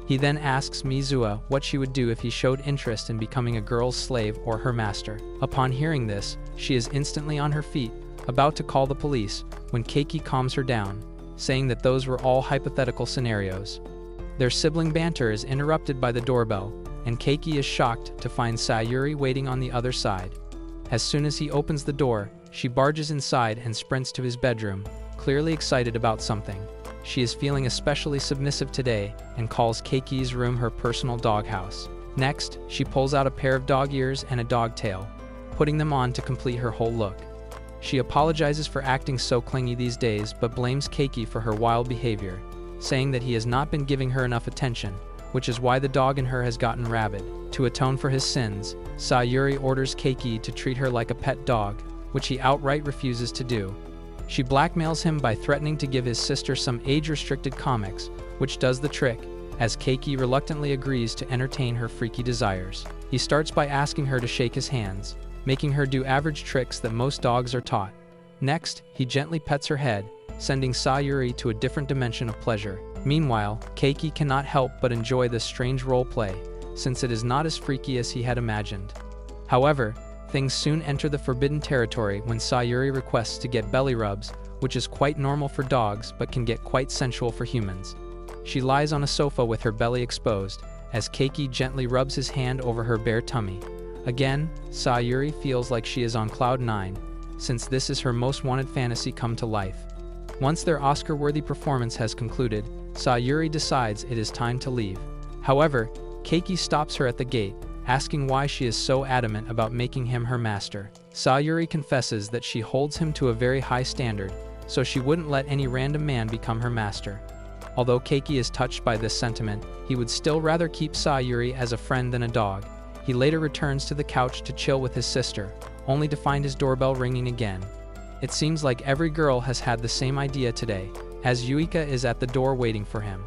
Speaker 1: He then asks Mizuha what she would do if he showed interest in becoming a girl's slave or her master. Upon hearing this, she is instantly on her feet, about to call the police, when Keiki calms her down, saying that those were all hypothetical scenarios. Their sibling banter is interrupted by the doorbell, and Keiki is shocked to find Sayuri waiting on the other side. As soon as he opens the door, she barges inside and sprints to his bedroom, clearly excited about something. She is feeling especially submissive today and calls Keiki's room her personal doghouse. Next, she pulls out a pair of dog ears and a dog tail, putting them on to complete her whole look. She apologizes for acting so clingy these days but blames Keiki for her wild behavior, saying that he has not been giving her enough attention, which is why the dog in her has gotten rabid. To atone for his sins, Sayuri orders Keiki to treat her like a pet dog, which he outright refuses to do. She blackmails him by threatening to give his sister some age-restricted comics, which does the trick, as Keiki reluctantly agrees to entertain her freaky desires. He starts by asking her to shake his hands, making her do average tricks that most dogs are taught. Next, he gently pets her head, sending Sayuri to a different dimension of pleasure. Meanwhile, Keiki cannot help but enjoy this strange role play, since it is not as freaky as he had imagined. However, things soon enter the forbidden territory when Sayuri requests to get belly rubs, which is quite normal for dogs but can get quite sensual for humans. She lies on a sofa with her belly exposed, as Keiki gently rubs his hand over her bare tummy. Again, Sayuri feels like she is on cloud 9, since this is her most wanted fantasy come to life. Once their Oscar-worthy performance has concluded, Sayuri decides it is time to leave. However, Keiki stops her at the gate, asking why she is so adamant about making him her master. Sayuri confesses that she holds him to a very high standard, so she wouldn't let any random man become her master. Although Keiki is touched by this sentiment, he would still rather keep Sayuri as a friend than a dog. He later returns to the couch to chill with his sister, only to find his doorbell ringing again. It seems like every girl has had the same idea today, as Yuika is at the door waiting for him.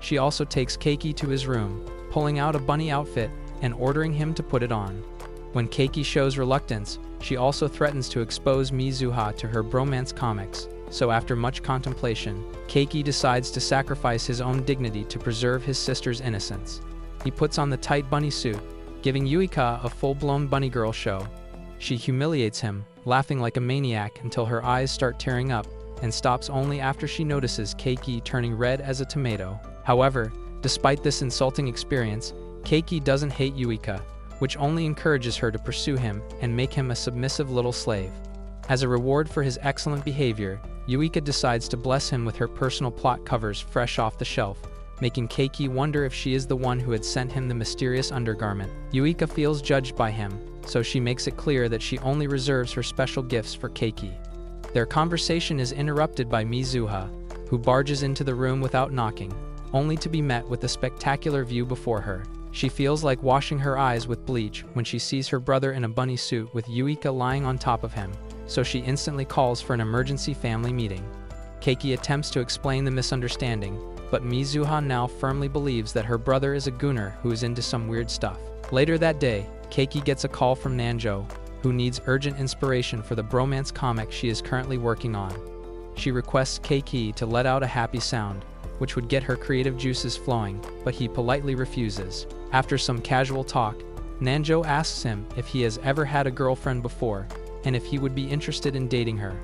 Speaker 1: She also takes Keiki to his room, pulling out a bunny outfit and ordering him to put it on. When Keiki shows reluctance, she also threatens to expose Mizuha to her bromance comics, so after much contemplation, Keiki decides to sacrifice his own dignity to preserve his sister's innocence. He puts on the tight bunny suit, giving Yuika a full-blown bunny girl show. She humiliates him, laughing like a maniac until her eyes start tearing up, and stops only after she notices Keiki turning red as a tomato. However, despite this insulting experience, Keiki doesn't hate Yuika, which only encourages her to pursue him and make him a submissive little slave. As a reward for his excellent behavior, Yuika decides to bless him with her personal plot covers fresh off the shelf, making Keiki wonder if she is the one who had sent him the mysterious undergarment. Yuika feels judged by him, so she makes it clear that she only reserves her special gifts for Keiki. Their conversation is interrupted by Mizuha, who barges into the room without knocking, only to be met with a spectacular view before her. She feels like washing her eyes with bleach when she sees her brother in a bunny suit with Yuika lying on top of him, so she instantly calls for an emergency family meeting. Keiki attempts to explain the misunderstanding, but Mizuha now firmly believes that her brother is a gooner who is into some weird stuff. Later that day, Keiki gets a call from Nanjo, who needs urgent inspiration for the bromance comic she is currently working on. She requests Keiki to let out a happy sound, which would get her creative juices flowing, but he politely refuses. After some casual talk, Nanjo asks him if he has ever had a girlfriend before, and if he would be interested in dating her.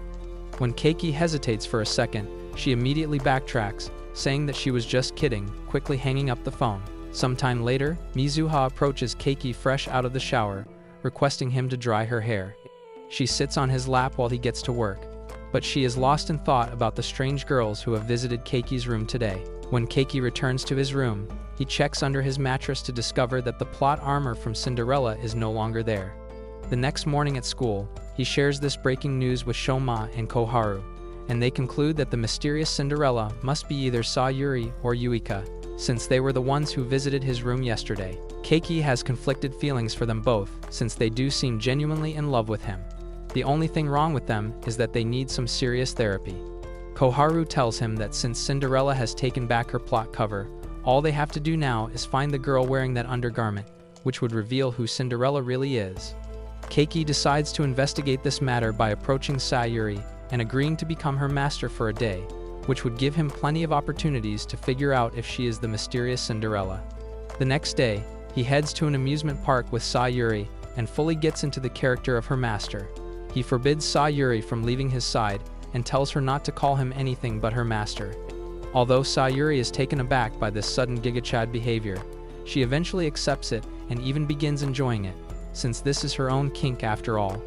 Speaker 1: When Keiki hesitates for a second, she immediately backtracks, saying that she was just kidding, quickly hanging up the phone. Sometime later, Mizuha approaches Keiki fresh out of the shower, requesting him to dry her hair. She sits on his lap while he gets to work, but she is lost in thought about the strange girls who have visited Keiki's room today. When Keiki returns to his room, he checks under his mattress to discover that the plot armor from Cinderella is no longer there. The next morning at school, he shares this breaking news with Shoma and Koharu, and they conclude that the mysterious Cinderella must be either Sayuri or Yuika, since they were the ones who visited his room yesterday. Keiki has conflicted feelings for them both, since they do seem genuinely in love with him. The only thing wrong with them is that they need some serious therapy. Koharu tells him that since Cinderella has taken back her plot cover, all they have to do now is find the girl wearing that undergarment, which would reveal who Cinderella really is. Keiki decides to investigate this matter by approaching Sayuri and agreeing to become her master for a day, which would give him plenty of opportunities to figure out if she is the mysterious Cinderella. The next day, he heads to an amusement park with Sayuri and fully gets into the character of her master. He forbids Sayuri from leaving his side and tells her not to call him anything but her master. Although Sayuri is taken aback by this sudden gigachad behavior, she eventually accepts it and even begins enjoying it, since this is her own kink after all.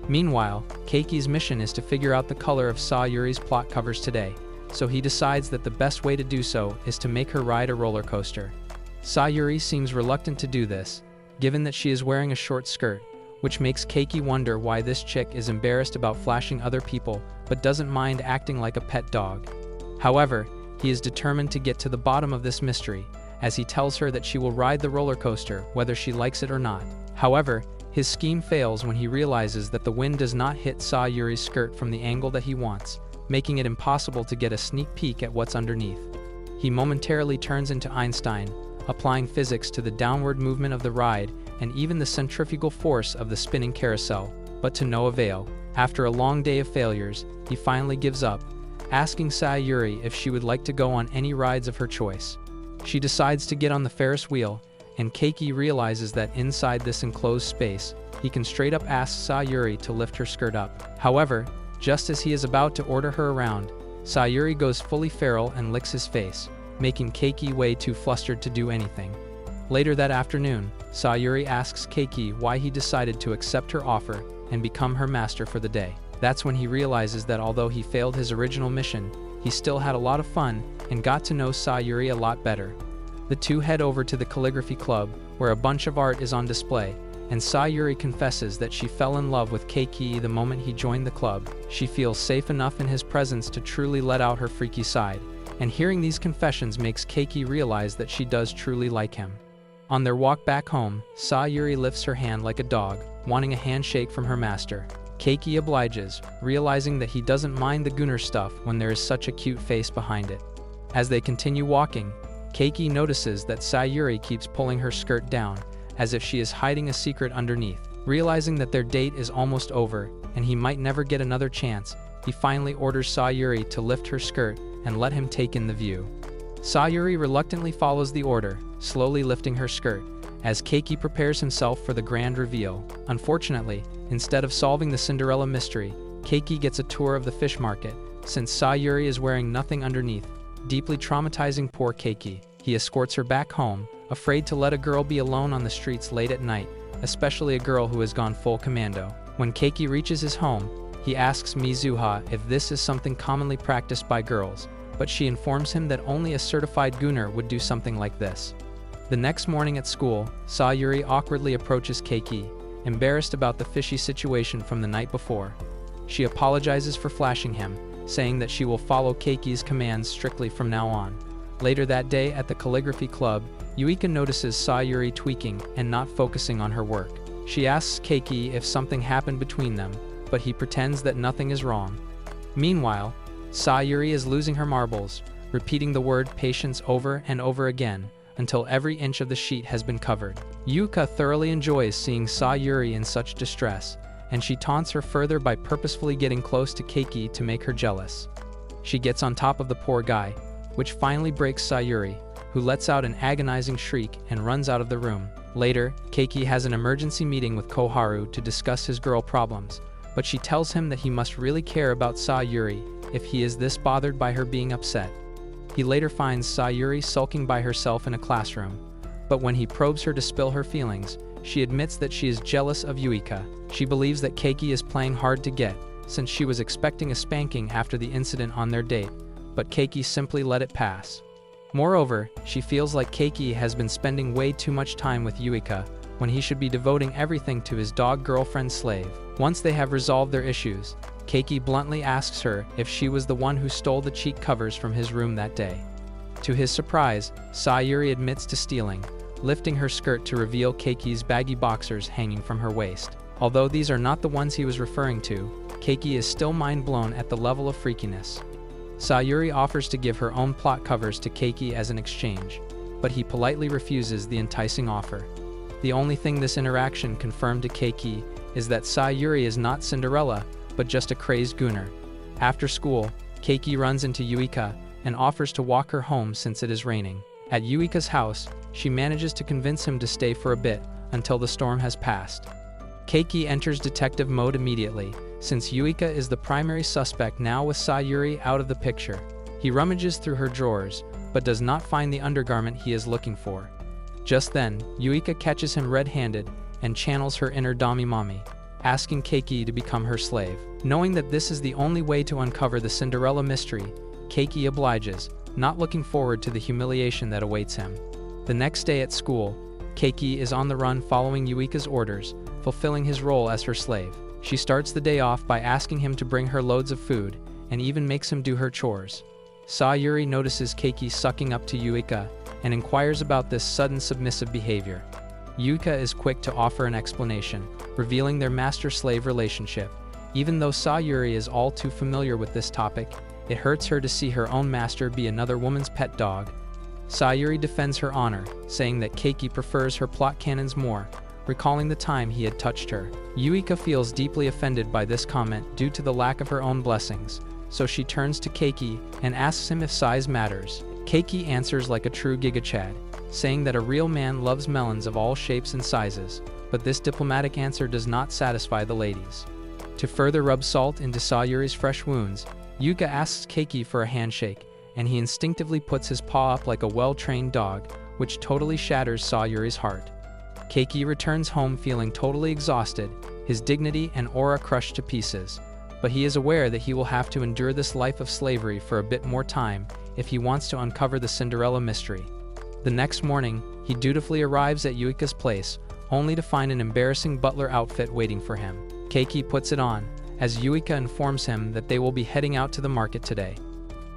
Speaker 1: Meanwhile, Keiki's mission is to figure out the color of Sayuri's plot covers today, so he decides that the best way to do so is to make her ride a roller coaster. Sayuri seems reluctant to do this, given that she is wearing a short skirt, which makes Keiki wonder why this chick is embarrassed about flashing other people but doesn't mind acting like a pet dog. However, he is determined to get to the bottom of this mystery, as he tells her that she will ride the roller coaster whether she likes it or not. However, his scheme fails when he realizes that the wind does not hit Sayuri's skirt from the angle that he wants, making it impossible to get a sneak peek at what's underneath. He momentarily turns into Einstein, applying physics to the downward movement of the ride and even the centrifugal force of the spinning carousel, but to no avail. After a long day of failures, he finally gives up, asking Sayuri if she would like to go on any rides of her choice. She decides to get on the Ferris wheel, and Keiki realizes that inside this enclosed space, he can straight up ask Sayuri to lift her skirt up. However, just as he is about to order her around, Sayuri goes fully feral and licks his face, making Keiki way too flustered to do anything. Later that afternoon, Sayuri asks Keiki why he decided to accept her offer and become her master for the day. That's when he realizes that although he failed his original mission, he still had a lot of fun and got to know Sayuri a lot better. The two head over to the calligraphy club, where a bunch of art is on display, and Sayuri confesses that she fell in love with Keiki the moment he joined the club. She feels safe enough in his presence to truly let out her freaky side, and hearing these confessions makes Keiki realize that she does truly like him. On their walk back home, Sayuri lifts her hand like a dog, wanting a handshake from her master. Keiki obliges, realizing that he doesn't mind the Gunner stuff when there is such a cute face behind it. As they continue walking, Keiki notices that Sayuri keeps pulling her skirt down, as if she is hiding a secret underneath. Realizing that their date is almost over, and he might never get another chance, he finally orders Sayuri to lift her skirt and let him take in the view. Sayuri reluctantly follows the order, slowly lifting her skirt, as Keiki prepares himself for the grand reveal. Unfortunately, instead of solving the Cinderella mystery, Keiki gets a tour of the fish market, since Sayuri is wearing nothing underneath, deeply traumatizing poor Keiki. He escorts her back home, afraid to let a girl be alone on the streets late at night, especially a girl who has gone full commando. When Keiki reaches his home, he asks Mizuha if this is something commonly practiced by girls, but she informs him that only a certified Gunner would do something like this. The next morning at school, Sayuri awkwardly approaches Keiki, embarrassed about the fishy situation from the night before. She apologizes for flashing him, saying that she will follow Keiki's commands strictly from now on. Later that day at the calligraphy club, Yuika notices Sayuri tweaking and not focusing on her work. She asks Keiki if something happened between them, but he pretends that nothing is wrong. Meanwhile, Sayuri is losing her marbles, repeating the word patience over and over again, until every inch of the sheet has been covered. Yuika thoroughly enjoys seeing Sayuri in such distress, and she taunts her further by purposefully getting close to Keiki to make her jealous. She gets on top of the poor guy, which finally breaks Sayuri, who lets out an agonizing shriek and runs out of the room. Later, Keiki has an emergency meeting with Koharu to discuss his girl problems, but she tells him that he must really care about Sayuri if he is this bothered by her being upset. He later finds Sayuri sulking by herself in a classroom, but when he probes her to spill her feelings, she admits that she is jealous of Yuika. She believes that Keiki is playing hard to get, since she was expecting a spanking after the incident on their date, but Keiki simply let it pass. Moreover, she feels like Keiki has been spending way too much time with Yuika, when he should be devoting everything to his dog girlfriend slave. Once they have resolved their issues, Keiki bluntly asks her if she was the one who stole the cheat covers from his room that day. To his surprise, Sayuri admits to stealing, lifting her skirt to reveal Keiki's baggy boxers hanging from her waist. Although these are not the ones he was referring to, Keiki is still mind-blown at the level of freakiness. Sayuri offers to give her own plot covers to Keiki as an exchange, but he politely refuses the enticing offer. The only thing this interaction confirmed to Keiki is that Sayuri is not Cinderella, but just a crazed gooner. After school, Keiki runs into Yuika and offers to walk her home since it is raining. At Yuika's house, she manages to convince him to stay for a bit until the storm has passed. Keiki enters detective mode immediately, since Yuika is the primary suspect now with Sayuri out of the picture. He rummages through her drawers, but does not find the undergarment he is looking for. Just then, Yuika catches him red-handed and channels her inner Dami-mami, asking Keiki to become her slave. Knowing that this is the only way to uncover the Cinderella mystery, Keiki obliges, not looking forward to the humiliation that awaits him. The next day at school, Keiki is on the run following Yuika's orders, fulfilling his role as her slave. She starts the day off by asking him to bring her loads of food, and even makes him do her chores. Sayuri notices Keiki sucking up to Yuika, and inquires about this sudden submissive behavior. Yuika is quick to offer an explanation, revealing their master-slave relationship. Even though Sayuri is all too familiar with this topic, it hurts her to see her own master be another woman's pet dog. Sayuri defends her honor, saying that Keiki prefers her plot cannons more, recalling the time he had touched her. Yuika feels deeply offended by this comment due to the lack of her own blessings, so she turns to Keiki and asks him if size matters. Keiki answers like a true gigachad, saying that a real man loves melons of all shapes and sizes, but this diplomatic answer does not satisfy the ladies. To further rub salt into Sayuri's fresh wounds, Yuika asks Keiki for a handshake, and he instinctively puts his paw up like a well-trained dog, which totally shatters Sayuri's heart. Keiki returns home feeling totally exhausted, his dignity and aura crushed to pieces, but he is aware that he will have to endure this life of slavery for a bit more time if he wants to uncover the Cinderella mystery. The next morning, he dutifully arrives at Yuika's place, only to find an embarrassing butler outfit waiting for him. Keiki puts it on, as Yuika informs him that they will be heading out to the market today.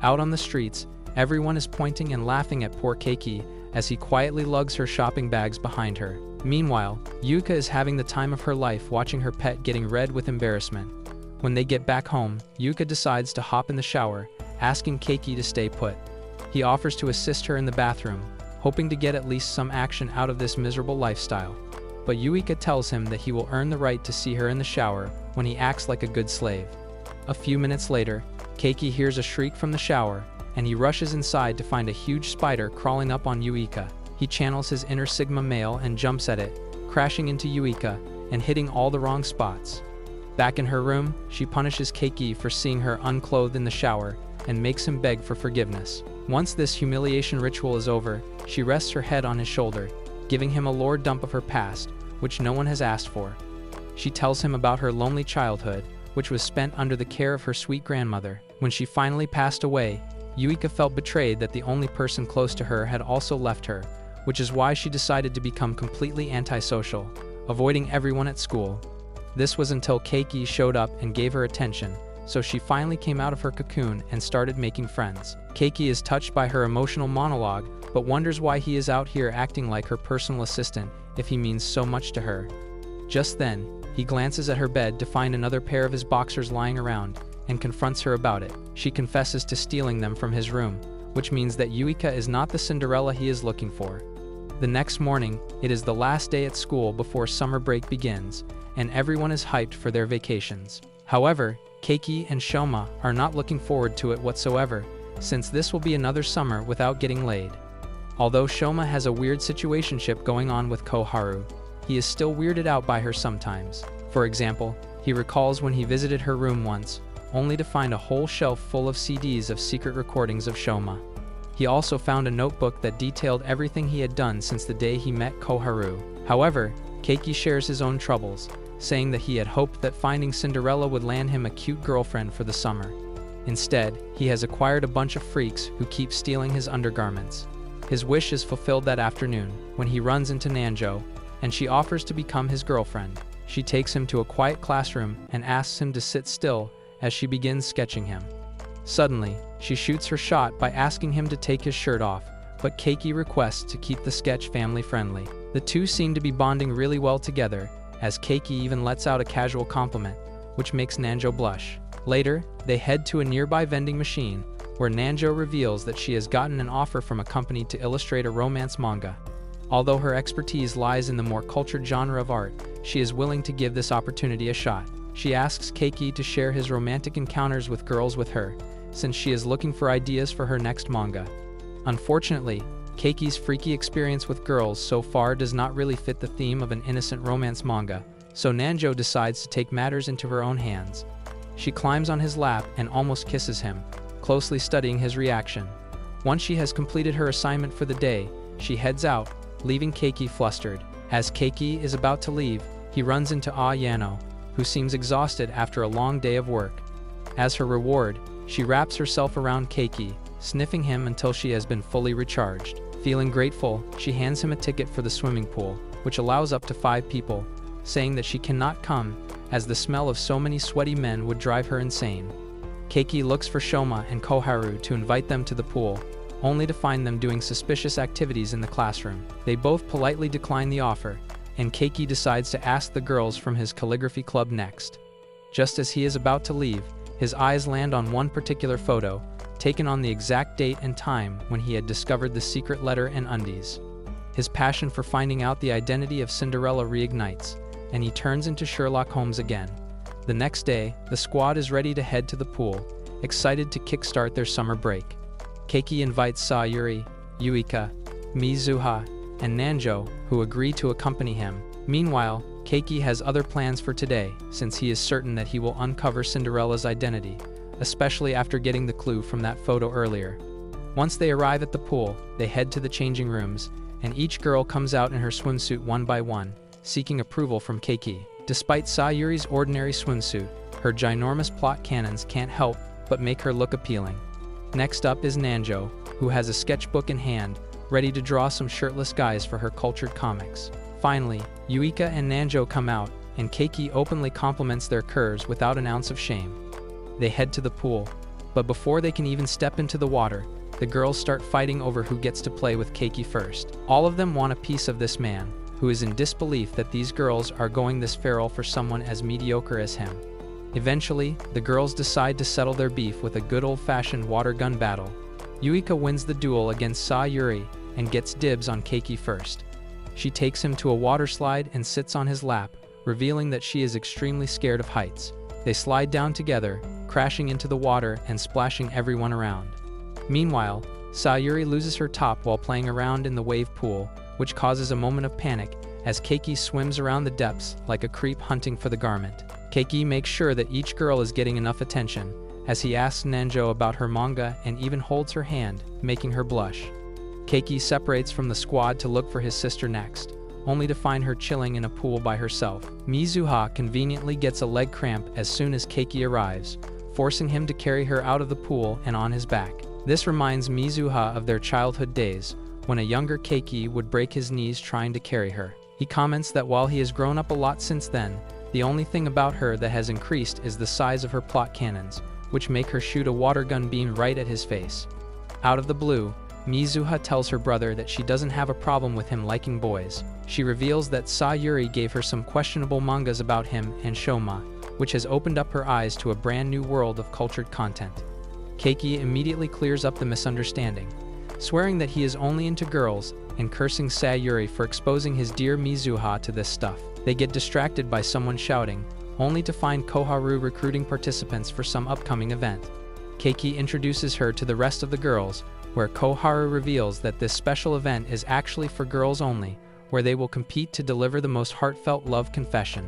Speaker 1: Out on the streets, everyone is pointing and laughing at poor Keiki as he quietly lugs her shopping bags behind her. Meanwhile, Yuika is having the time of her life watching her pet getting red with embarrassment. When they get back home, Yuika decides to hop in the shower, asking Keiki to stay put. He offers to assist her in the bathroom, hoping to get at least some action out of this miserable lifestyle. But Yuika tells him that he will earn the right to see her in the shower when he acts like a good slave. A few minutes later, Keiki hears a shriek from the shower, and he rushes inside to find a huge spider crawling up on Yuika. He channels his inner Sigma male and jumps at it, crashing into Yuika and hitting all the wrong spots. Back in her room, she punishes Keiki for seeing her unclothed in the shower and makes him beg for forgiveness. Once this humiliation ritual is over, she rests her head on his shoulder, giving him a lore dump of her past, which no one has asked for. She tells him about her lonely childhood, which was spent under the care of her sweet grandmother. When she finally passed away, Yuika felt betrayed that the only person close to her had also left her, which is why she decided to become completely antisocial, avoiding everyone at school. This was until Keiki showed up and gave her attention, so she finally came out of her cocoon and started making friends. Keiki is touched by her emotional monologue, but wonders why he is out here acting like her personal assistant if he means so much to her. Just then, he glances at her bed to find another pair of his boxers lying around, and confronts her about it. She confesses to stealing them from his room, which means that Yuika is not the Cinderella he is looking for. The next morning, it is the last day at school before summer break begins, and everyone is hyped for their vacations. However, Keiki and Shoma are not looking forward to it whatsoever, since this will be another summer without getting laid. Although Shoma has a weird situationship going on with Koharu, he is still weirded out by her sometimes. For example, he recalls when he visited her room once, only to find a whole shelf full of CDs of secret recordings of Shoma. He also found a notebook that detailed everything he had done since the day he met Koharu. However, Keiki shares his own troubles, saying that he had hoped that finding Cinderella would land him a cute girlfriend for the summer. Instead, he has acquired a bunch of freaks who keep stealing his undergarments. His wish is fulfilled that afternoon, when he runs into Nanjo, and she offers to become his girlfriend. She takes him to a quiet classroom and asks him to sit still as she begins sketching him. Suddenly, she shoots her shot by asking him to take his shirt off, but Keiki requests to keep the sketch family-friendly. The two seem to be bonding really well together, as Keiki even lets out a casual compliment, which makes Nanjo blush. Later, they head to a nearby vending machine, where Nanjo reveals that she has gotten an offer from a company to illustrate a romance manga. Although her expertise lies in the more cultured genre of art, she is willing to give this opportunity a shot. She asks Keiki to share his romantic encounters with girls with her, since she is looking for ideas for her next manga. Unfortunately, Keiki's freaky experience with girls so far does not really fit the theme of an innocent romance manga, so Nanjo decides to take matters into her own hands. She climbs on his lap and almost kisses him, closely studying his reaction. Once she has completed her assignment for the day, she heads out, leaving Keiki flustered. As Keiki is about to leave, he runs into Yano, who seems exhausted after a long day of work. As her reward, she wraps herself around Keiki, sniffing him until she has been fully recharged. Feeling grateful, she hands him a ticket for the swimming pool, which allows up to 5 people, saying that she cannot come, as the smell of so many sweaty men would drive her insane. Keiki looks for Shoma and Koharu to invite them to the pool, only to find them doing suspicious activities in the classroom. They both politely decline the offer, and Keiki decides to ask the girls from his calligraphy club next. Just as he is about to leave, his eyes land on one particular photo, taken on the exact date and time when he had discovered the secret letter and undies. His passion for finding out the identity of Cinderella reignites, and he turns into Sherlock Holmes again. The next day, the squad is ready to head to the pool, excited to kickstart their summer break. Keiki invites Sayuri, Yuika, Mizuha, and Nanjo, who agree to accompany him. Meanwhile, Keiki has other plans for today, since he is certain that he will uncover Cinderella's identity, especially after getting the clue from that photo earlier. Once they arrive at the pool, they head to the changing rooms, and each girl comes out in her swimsuit one by one, seeking approval from Keiki. Despite Sayuri's ordinary swimsuit, her ginormous plot cannons can't help but make her look appealing. Next up is Nanjo, who has a sketchbook in hand, ready to draw some shirtless guys for her cultured comics. Finally, Yuika and Nanjo come out, and Keiki openly compliments their curves without an ounce of shame. They head to the pool, but before they can even step into the water, the girls start fighting over who gets to play with Keiki first. All of them want a piece of this man, who is in disbelief that these girls are going this feral for someone as mediocre as him. Eventually, the girls decide to settle their beef with a good old-fashioned water gun battle. Yuika wins the duel against Sayuri and gets dibs on Keiki first. She takes him to a water slide and sits on his lap, revealing that she is extremely scared of heights. They slide down together, crashing into the water and splashing everyone around. Meanwhile, Sayuri loses her top while playing around in the wave pool, which causes a moment of panic as Keiki swims around the depths like a creep hunting for the garment. Keiki makes sure that each girl is getting enough attention, as he asks Nanjo about her manga and even holds her hand, making her blush. Keiki separates from the squad to look for his sister next, only to find her chilling in a pool by herself. Mizuha conveniently gets a leg cramp as soon as Keiki arrives, forcing him to carry her out of the pool and on his back. This reminds Mizuha of their childhood days, when a younger Keiki would break his knees trying to carry her. He comments that while he has grown up a lot since then, the only thing about her that has increased is the size of her plot cannons, which make her shoot a water gun beam right at his face. Out of the blue, Mizuha tells her brother that she doesn't have a problem with him liking boys. She reveals that Sayuri gave her some questionable mangas about him and Shoma, which has opened up her eyes to a brand new world of cultured content. Keiki immediately clears up the misunderstanding, swearing that he is only into girls and cursing Sayuri for exposing his dear Mizuha to this stuff. They get distracted by someone shouting, only to find Koharu recruiting participants for some upcoming event. Keiki introduces her to the rest of the girls, where Koharu reveals that this special event is actually for girls only, where they will compete to deliver the most heartfelt love confession.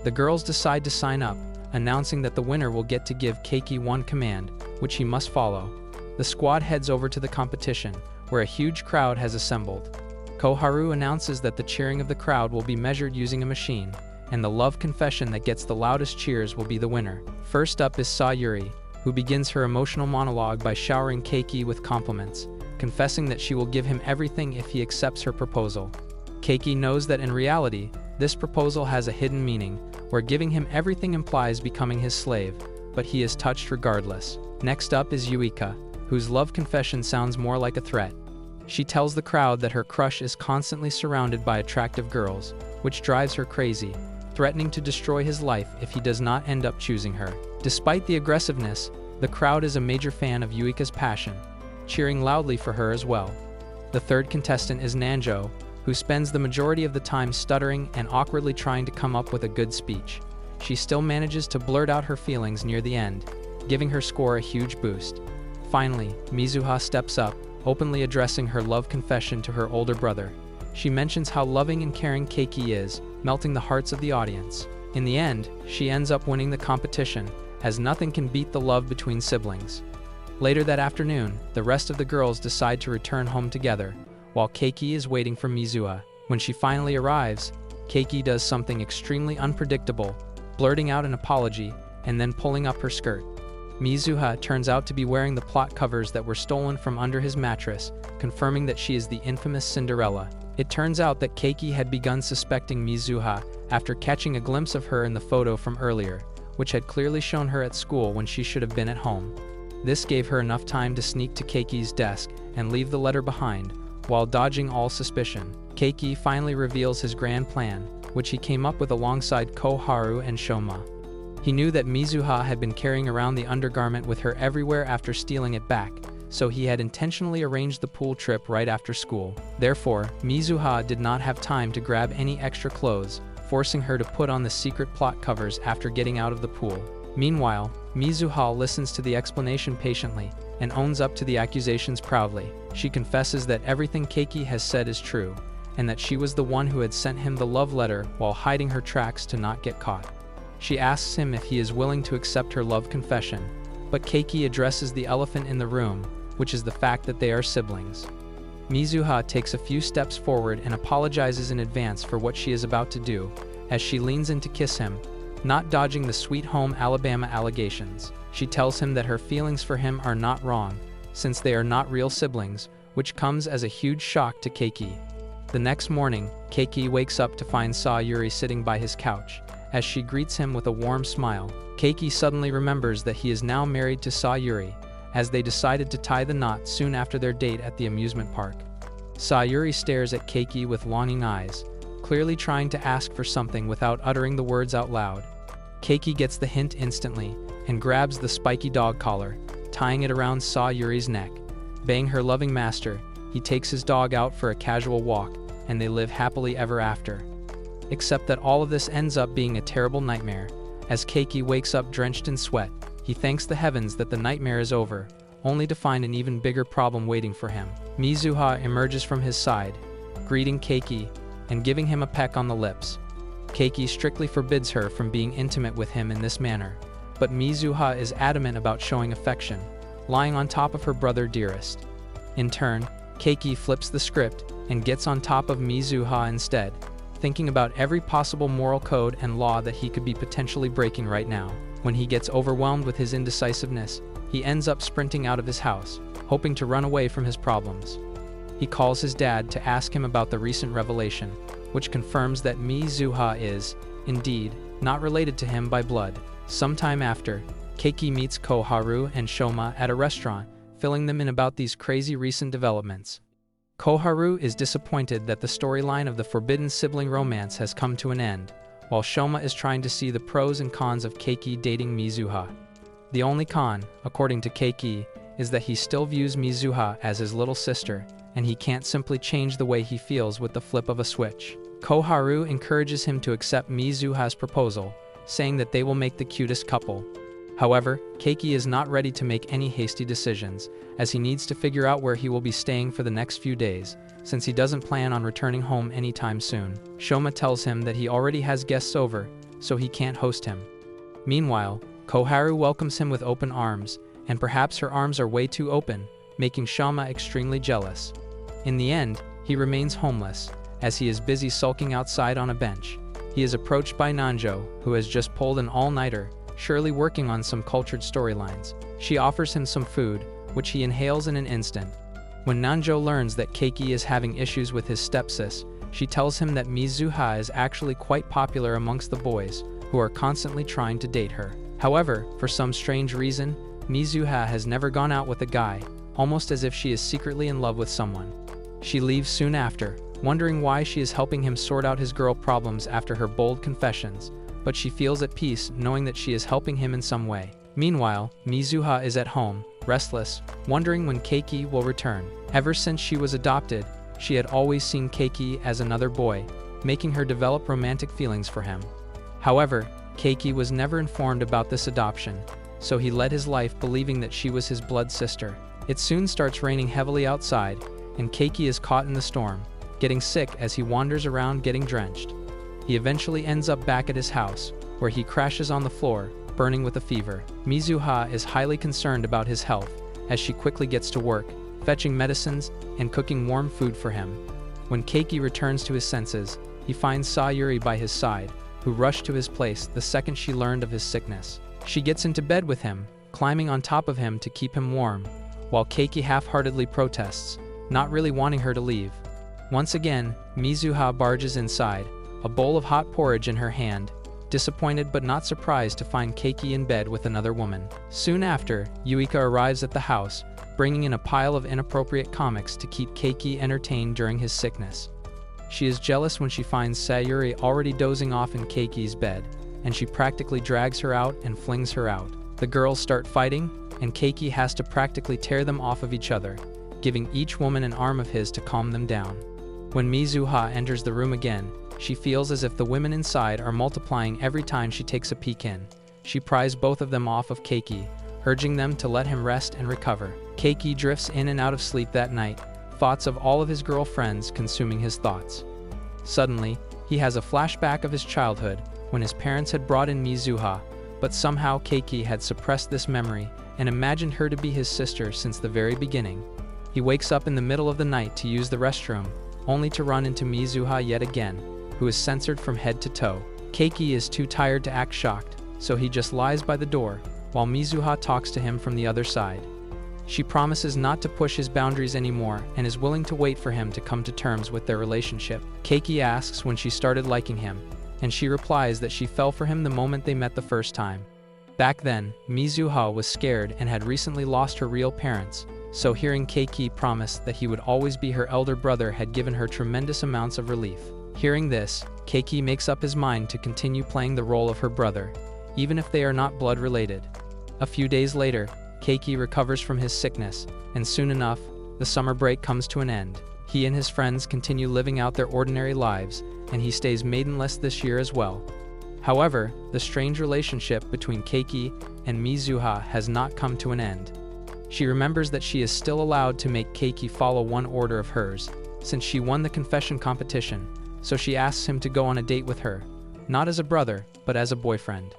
Speaker 1: The girls decide to sign up, announcing that the winner will get to give Keiki one command, which he must follow. The squad heads over to the competition, where a huge crowd has assembled. Koharu announces that the cheering of the crowd will be measured using a machine, and the love confession that gets the loudest cheers will be the winner. First up is Sayuri, who begins her emotional monologue by showering Keiki with compliments, confessing that she will give him everything if he accepts her proposal. Keiki knows that in reality, this proposal has a hidden meaning, where giving him everything implies becoming his slave, but he is touched regardless. Next up is Yuika, whose love confession sounds more like a threat. She tells the crowd that her crush is constantly surrounded by attractive girls, which drives her crazy, threatening to destroy his life if he does not end up choosing her. Despite the aggressiveness, the crowd is a major fan of Yuika's passion, cheering loudly for her as well. The third contestant is Nanjo, who spends the majority of the time stuttering and awkwardly trying to come up with a good speech. She still manages to blurt out her feelings near the end, giving her score a huge boost. Finally, Mizuha steps up, openly addressing her love confession to her older brother. She mentions how loving and caring Keiki is, melting the hearts of the audience. In the end, she ends up winning the competition, as nothing can beat the love between siblings. Later that afternoon, the rest of the girls decide to return home together, while Keiki is waiting for Mizuha. When she finally arrives, Keiki does something extremely unpredictable, blurting out an apology and then pulling up her skirt. Mizuha turns out to be wearing the plot covers that were stolen from under his mattress, confirming that she is the infamous Cinderella. It turns out that Keiki had begun suspecting Mizuha after catching a glimpse of her in the photo from earlier, which had clearly shown her at school when she should have been at home. This gave her enough time to sneak to Keiki's desk and leave the letter behind, while dodging all suspicion. Keiki finally reveals his grand plan, which he came up with alongside Koharu and Shoma. He knew that Mizuha had been carrying around the undergarment with her everywhere after stealing it back, so he had intentionally arranged the pool trip right after school. Therefore, Mizuha did not have time to grab any extra clothes, forcing her to put on the secret plot covers after getting out of the pool. Meanwhile, Mizuha listens to the explanation patiently and owns up to the accusations proudly. She confesses that everything Keiki has said is true, and that she was the one who had sent him the love letter while hiding her tracks to not get caught. She asks him if he is willing to accept her love confession, but Keiki addresses the elephant in the room, which is the fact that they are siblings. Mizuha takes a few steps forward and apologizes in advance for what she is about to do, as she leans in to kiss him, not dodging the Sweet Home Alabama allegations. She tells him that her feelings for him are not wrong, since they are not real siblings, which comes as a huge shock to Keiki. The next morning, Keiki wakes up to find Sayuri sitting by his couch. As she greets him with a warm smile, Keiki suddenly remembers that he is now married to Sayuri, as they decided to tie the knot soon after their date at the amusement park. Sayuri stares at Keiki with longing eyes, clearly trying to ask for something without uttering the words out loud. Keiki gets the hint instantly and grabs the spiky dog collar, tying it around Sayuri's neck. Being her loving master, he takes his dog out for a casual walk, and they live happily ever after. Except that all of this ends up being a terrible nightmare. As Keiki wakes up drenched in sweat, he thanks the heavens that the nightmare is over, only to find an even bigger problem waiting for him. Mizuha emerges from his side, greeting Keiki and giving him a peck on the lips. Keiki strictly forbids her from being intimate with him in this manner, but Mizuha is adamant about showing affection, lying on top of her brother dearest. In turn, Keiki flips the script and gets on top of Mizuha instead, thinking about every possible moral code and law that he could be potentially breaking right now. When he gets overwhelmed with his indecisiveness, he ends up sprinting out of his house, hoping to run away from his problems. He calls his dad to ask him about the recent revelation, which confirms that Mizuha is, indeed, not related to him by blood. Sometime after, Keiki meets Koharu and Shoma at a restaurant, filling them in about these crazy recent developments. Koharu is disappointed that the storyline of the forbidden sibling romance has come to an end, while Shoma is trying to see the pros and cons of Keiki dating Mizuha. The only con, according to Keiki, is that he still views Mizuha as his little sister, and he can't simply change the way he feels with the flip of a switch. Koharu encourages him to accept Mizuha's proposal, saying that they will make the cutest couple. However, Keiki is not ready to make any hasty decisions, as he needs to figure out where he will be staying for the next few days, since he doesn't plan on returning home anytime soon. Shoma tells him that he already has guests over, so he can't host him. Meanwhile, Koharu welcomes him with open arms, and perhaps her arms are way too open, making Shoma extremely jealous. In the end, he remains homeless, as he is busy sulking outside on a bench. He is approached by Nanjo, who has just pulled an all-nighter, surely working on some cultured storylines. She offers him some food, which he inhales in an instant. When Nanjo learns that Keiki is having issues with his stepsis, she tells him that Mizuha is actually quite popular amongst the boys, who are constantly trying to date her. However, for some strange reason, Mizuha has never gone out with a guy, almost as if she is secretly in love with someone. She leaves soon after, wondering why she is helping him sort out his girl problems after her bold confessions, but she feels at peace knowing that she is helping him in some way. Meanwhile, Mizuha is at home, restless, wondering when Keiki will return. Ever since she was adopted, she had always seen Keiki as another boy, making her develop romantic feelings for him. However, Keiki was never informed about this adoption, so he led his life believing that she was his blood sister. It soon starts raining heavily outside, and Keiki is caught in the storm, getting sick as he wanders around getting drenched. He eventually ends up back at his house, where he crashes on the floor, burning with a fever. Mizuha is highly concerned about his health, as she quickly gets to work, fetching medicines and cooking warm food for him. When Keiki returns to his senses, he finds Sayuri by his side, who rushed to his place the second she learned of his sickness. She gets into bed with him, climbing on top of him to keep him warm, while Keiki half-heartedly protests, not really wanting her to leave. Once again, Mizuha barges inside, a bowl of hot porridge in her hand, disappointed but not surprised to find Keiki in bed with another woman. Soon after, Yuika arrives at the house, bringing in a pile of inappropriate comics to keep Keiki entertained during his sickness. She is jealous when she finds Sayuri already dozing off in Keiki's bed, and she practically drags her out and flings her out. The girls start fighting, and Keiki has to practically tear them off of each other, giving each woman an arm of his to calm them down. When Mizuha enters the room again, she feels as if the women inside are multiplying every time she takes a peek in. She pries both of them off of Keiki, urging them to let him rest and recover. Keiki drifts in and out of sleep that night, thoughts of all of his girlfriends consuming his thoughts. Suddenly, he has a flashback of his childhood, when his parents had brought in Mizuha, but somehow Keiki had suppressed this memory and imagined her to be his sister since the very beginning. He wakes up in the middle of the night to use the restroom, only to run into Mizuha yet again, who is censored from head to toe. Keiki is too tired to act shocked, so he just lies by the door, while Mizuha talks to him from the other side. She promises not to push his boundaries anymore and is willing to wait for him to come to terms with their relationship. Keiki asks when she started liking him, and she replies that she fell for him the moment they met the first time. Back then, Mizuha was scared and had recently lost her real parents, so hearing Keiki promise that he would always be her elder brother had given her tremendous amounts of relief. Hearing this, Keiki makes up his mind to continue playing the role of her brother, even if they are not blood related. A few days later, Keiki recovers from his sickness, and soon enough, the summer break comes to an end. He and his friends continue living out their ordinary lives, and he stays maidenless this year as well. However, the strange relationship between Keiki and Mizuha has not come to an end. She remembers that she is still allowed to make Keiki follow one order of hers, since she won the confession competition, so she asks him to go on a date with her, not as a brother, but as a boyfriend.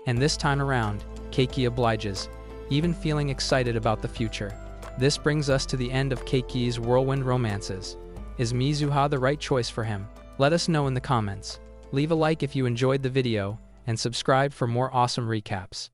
Speaker 1: And this time around, Keiki obliges, even feeling excited about the future. This brings us to the end of Keiki's whirlwind romances. Is Mizuha the right choice for him? Let us know in the comments. Leave a like if you enjoyed the video, and subscribe for more awesome recaps.